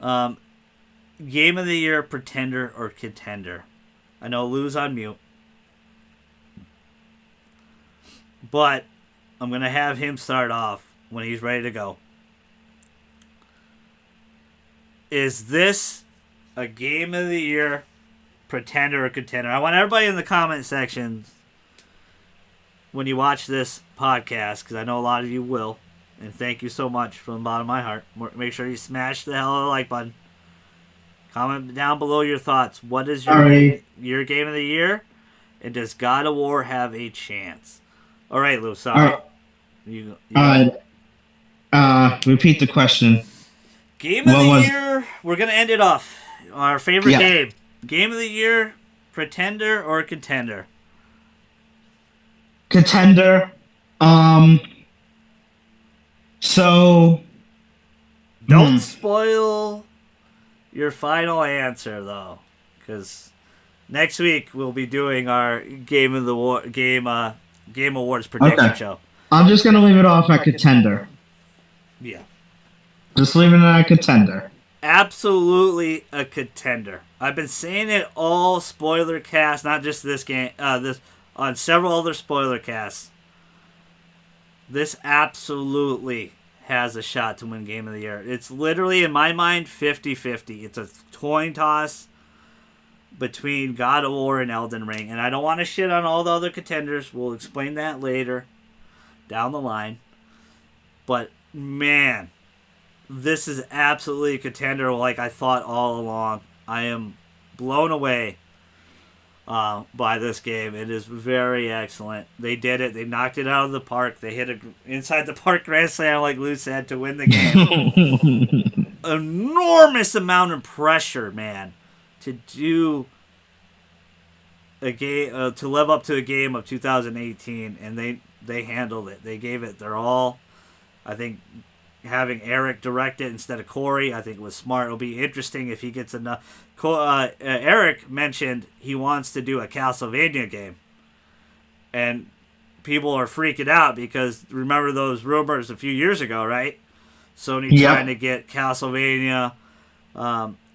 Game of the Year, Pretender or Contender. I know Lou's on mute. But I'm going to have him start off when he's ready to go. Is this a Game of the Year, Pretender or Contender? I want everybody in the comment section when you watch this podcast, because I know a lot of you will, and thank you so much from the bottom of my heart. Make sure you smash the hell out of the like button. Comment down below your thoughts. What is your game of the year? And does God of War have a chance? All right, Lou, sorry. Repeat the question. Game of the year, we're going to end it off. Our favorite game. Game of the year, Pretender or Contender? Contender. So. Don't spoil your final answer, though. Because next week we'll be doing our Game Awards prediction show. I'm just going to leave it off at Contender. Yeah. Just leaving it at Contender. Absolutely a contender. I've been saying it all spoiler cast, not just this game, this on several other spoiler casts. This absolutely has a shot to win Game of the Year. It's literally, in my mind, 50-50. It's a coin toss between God of War and Elden Ring. And I don't want to shit on all the other contenders. We'll explain that later down the line. But, man, this is absolutely a contender like I thought all along. I am blown away by this game. It is very excellent. They did it. They knocked it out of the park. They hit an inside the park grand slam, like Lou said, to win the game. Enormous amount of pressure, man, to do a game, to live up to a game of 2018, and they handled it. They gave it their all. I think having Eric direct it instead of Corey, I think was smart. It'll be interesting if he gets enough. Eric mentioned he wants to do a Castlevania game, and people are freaking out because remember those rumors a few years ago, right? Sony trying to get Castlevania,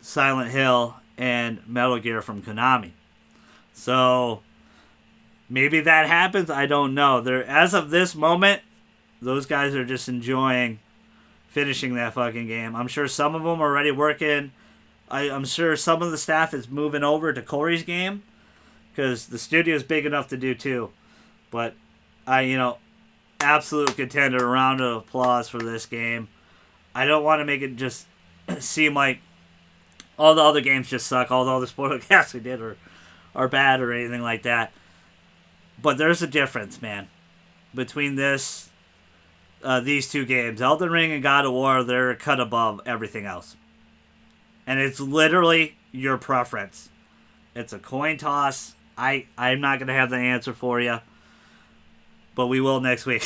Silent Hill, and Metal Gear from Konami. So maybe that happens. I don't know. As of this moment, those guys are just enjoying finishing that fucking game. I'm sure some of them are already working. I'm sure some of the staff is moving over to Corey's game because the studio is big enough to do too. But absolute contender. A round of applause for this game. I don't want to make it just seem like all the other games just suck. All the other spoiler casts we did are bad or anything like that. But there's a difference, man, between these two games. Elden Ring and God of War, they're cut above everything else. And it's literally your preference. It's a coin toss. I'm not going to have the answer for you. But we will next week.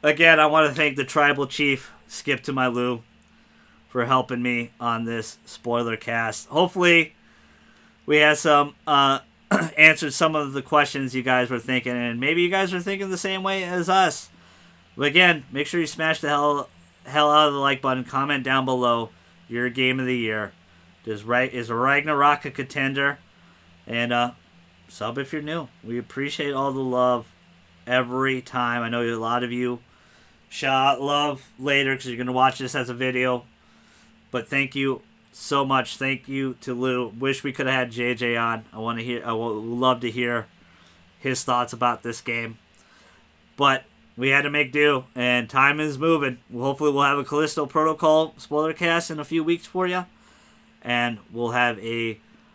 Again, I want to thank the Tribal Chief, Skip to my Lou, for helping me on this spoiler cast. Hopefully, we had some answered some of the questions you guys were thinking, and maybe you guys are thinking the same way as us. But again, make sure you smash the hell out of the like button. Comment down below your game of the year. Is Ragnarok a contender? And sub if you're new. We appreciate all the love every time. I know a lot of you shout out love later because you're going to watch this as a video. But thank you so much. Thank you to Lou. Wish we could have had JJ on. I would love to hear his thoughts about this game. But we had to make do, and time is moving. Hopefully we'll have a Callisto Protocol Spoilercast in a few weeks for you, and we'll have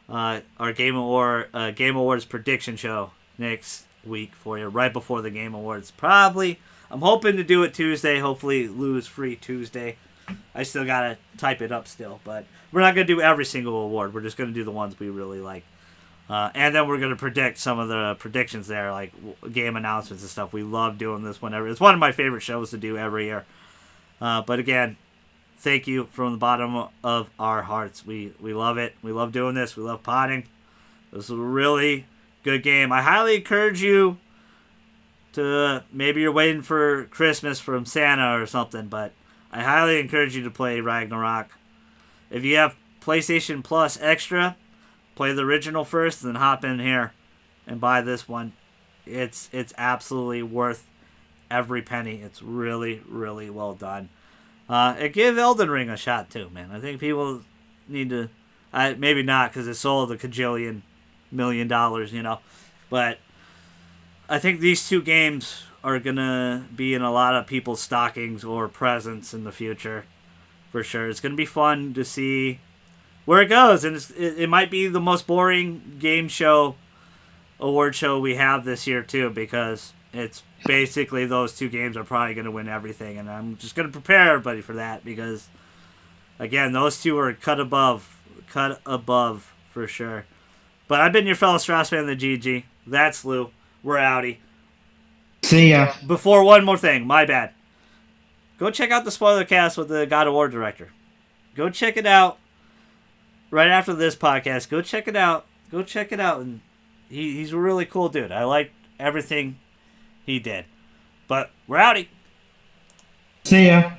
our Game Awards prediction show next week for you, right before the Game Awards. Probably, I'm hoping to do it Tuesday. Hopefully, lose free Tuesday. I still gotta type it up still, but we're not gonna do every single award. We're just gonna do the ones we really like, and then we're gonna predict some of the predictions there, like game announcements and stuff. We love doing this whenever. It's one of my favorite shows to do every year. But again, thank you from the bottom of our hearts. We love it. We love doing this. We love potting. This is a really good game. I highly encourage you to, maybe you're waiting for Christmas from Santa or something, but I highly encourage you to play Ragnarok. If you have PlayStation Plus Extra, play the original first, then hop in here and buy this one. It's absolutely worth every penny. It's really, really well done. And give Elden Ring a shot too, man. I think people need to, maybe not because it sold a $1 million, but I think these two games are gonna be in a lot of people's stockings or presents in the future, for sure. It's gonna be fun to see where it goes, and it might be the most boring game show, award show we have this year too, because it's basically those two games are probably gonna win everything, and I'm just gonna prepare everybody for that because, again, those two are cut above for sure. But I've been your fellow Strassman, the GG. That's Lou. We're outie. See ya. Before, one more thing, my bad. Go check out the Spoilercast with the God of War director. Go check it out right after this podcast. Go check it out. And he's a really cool dude. I like everything he did. But we're outie. See ya.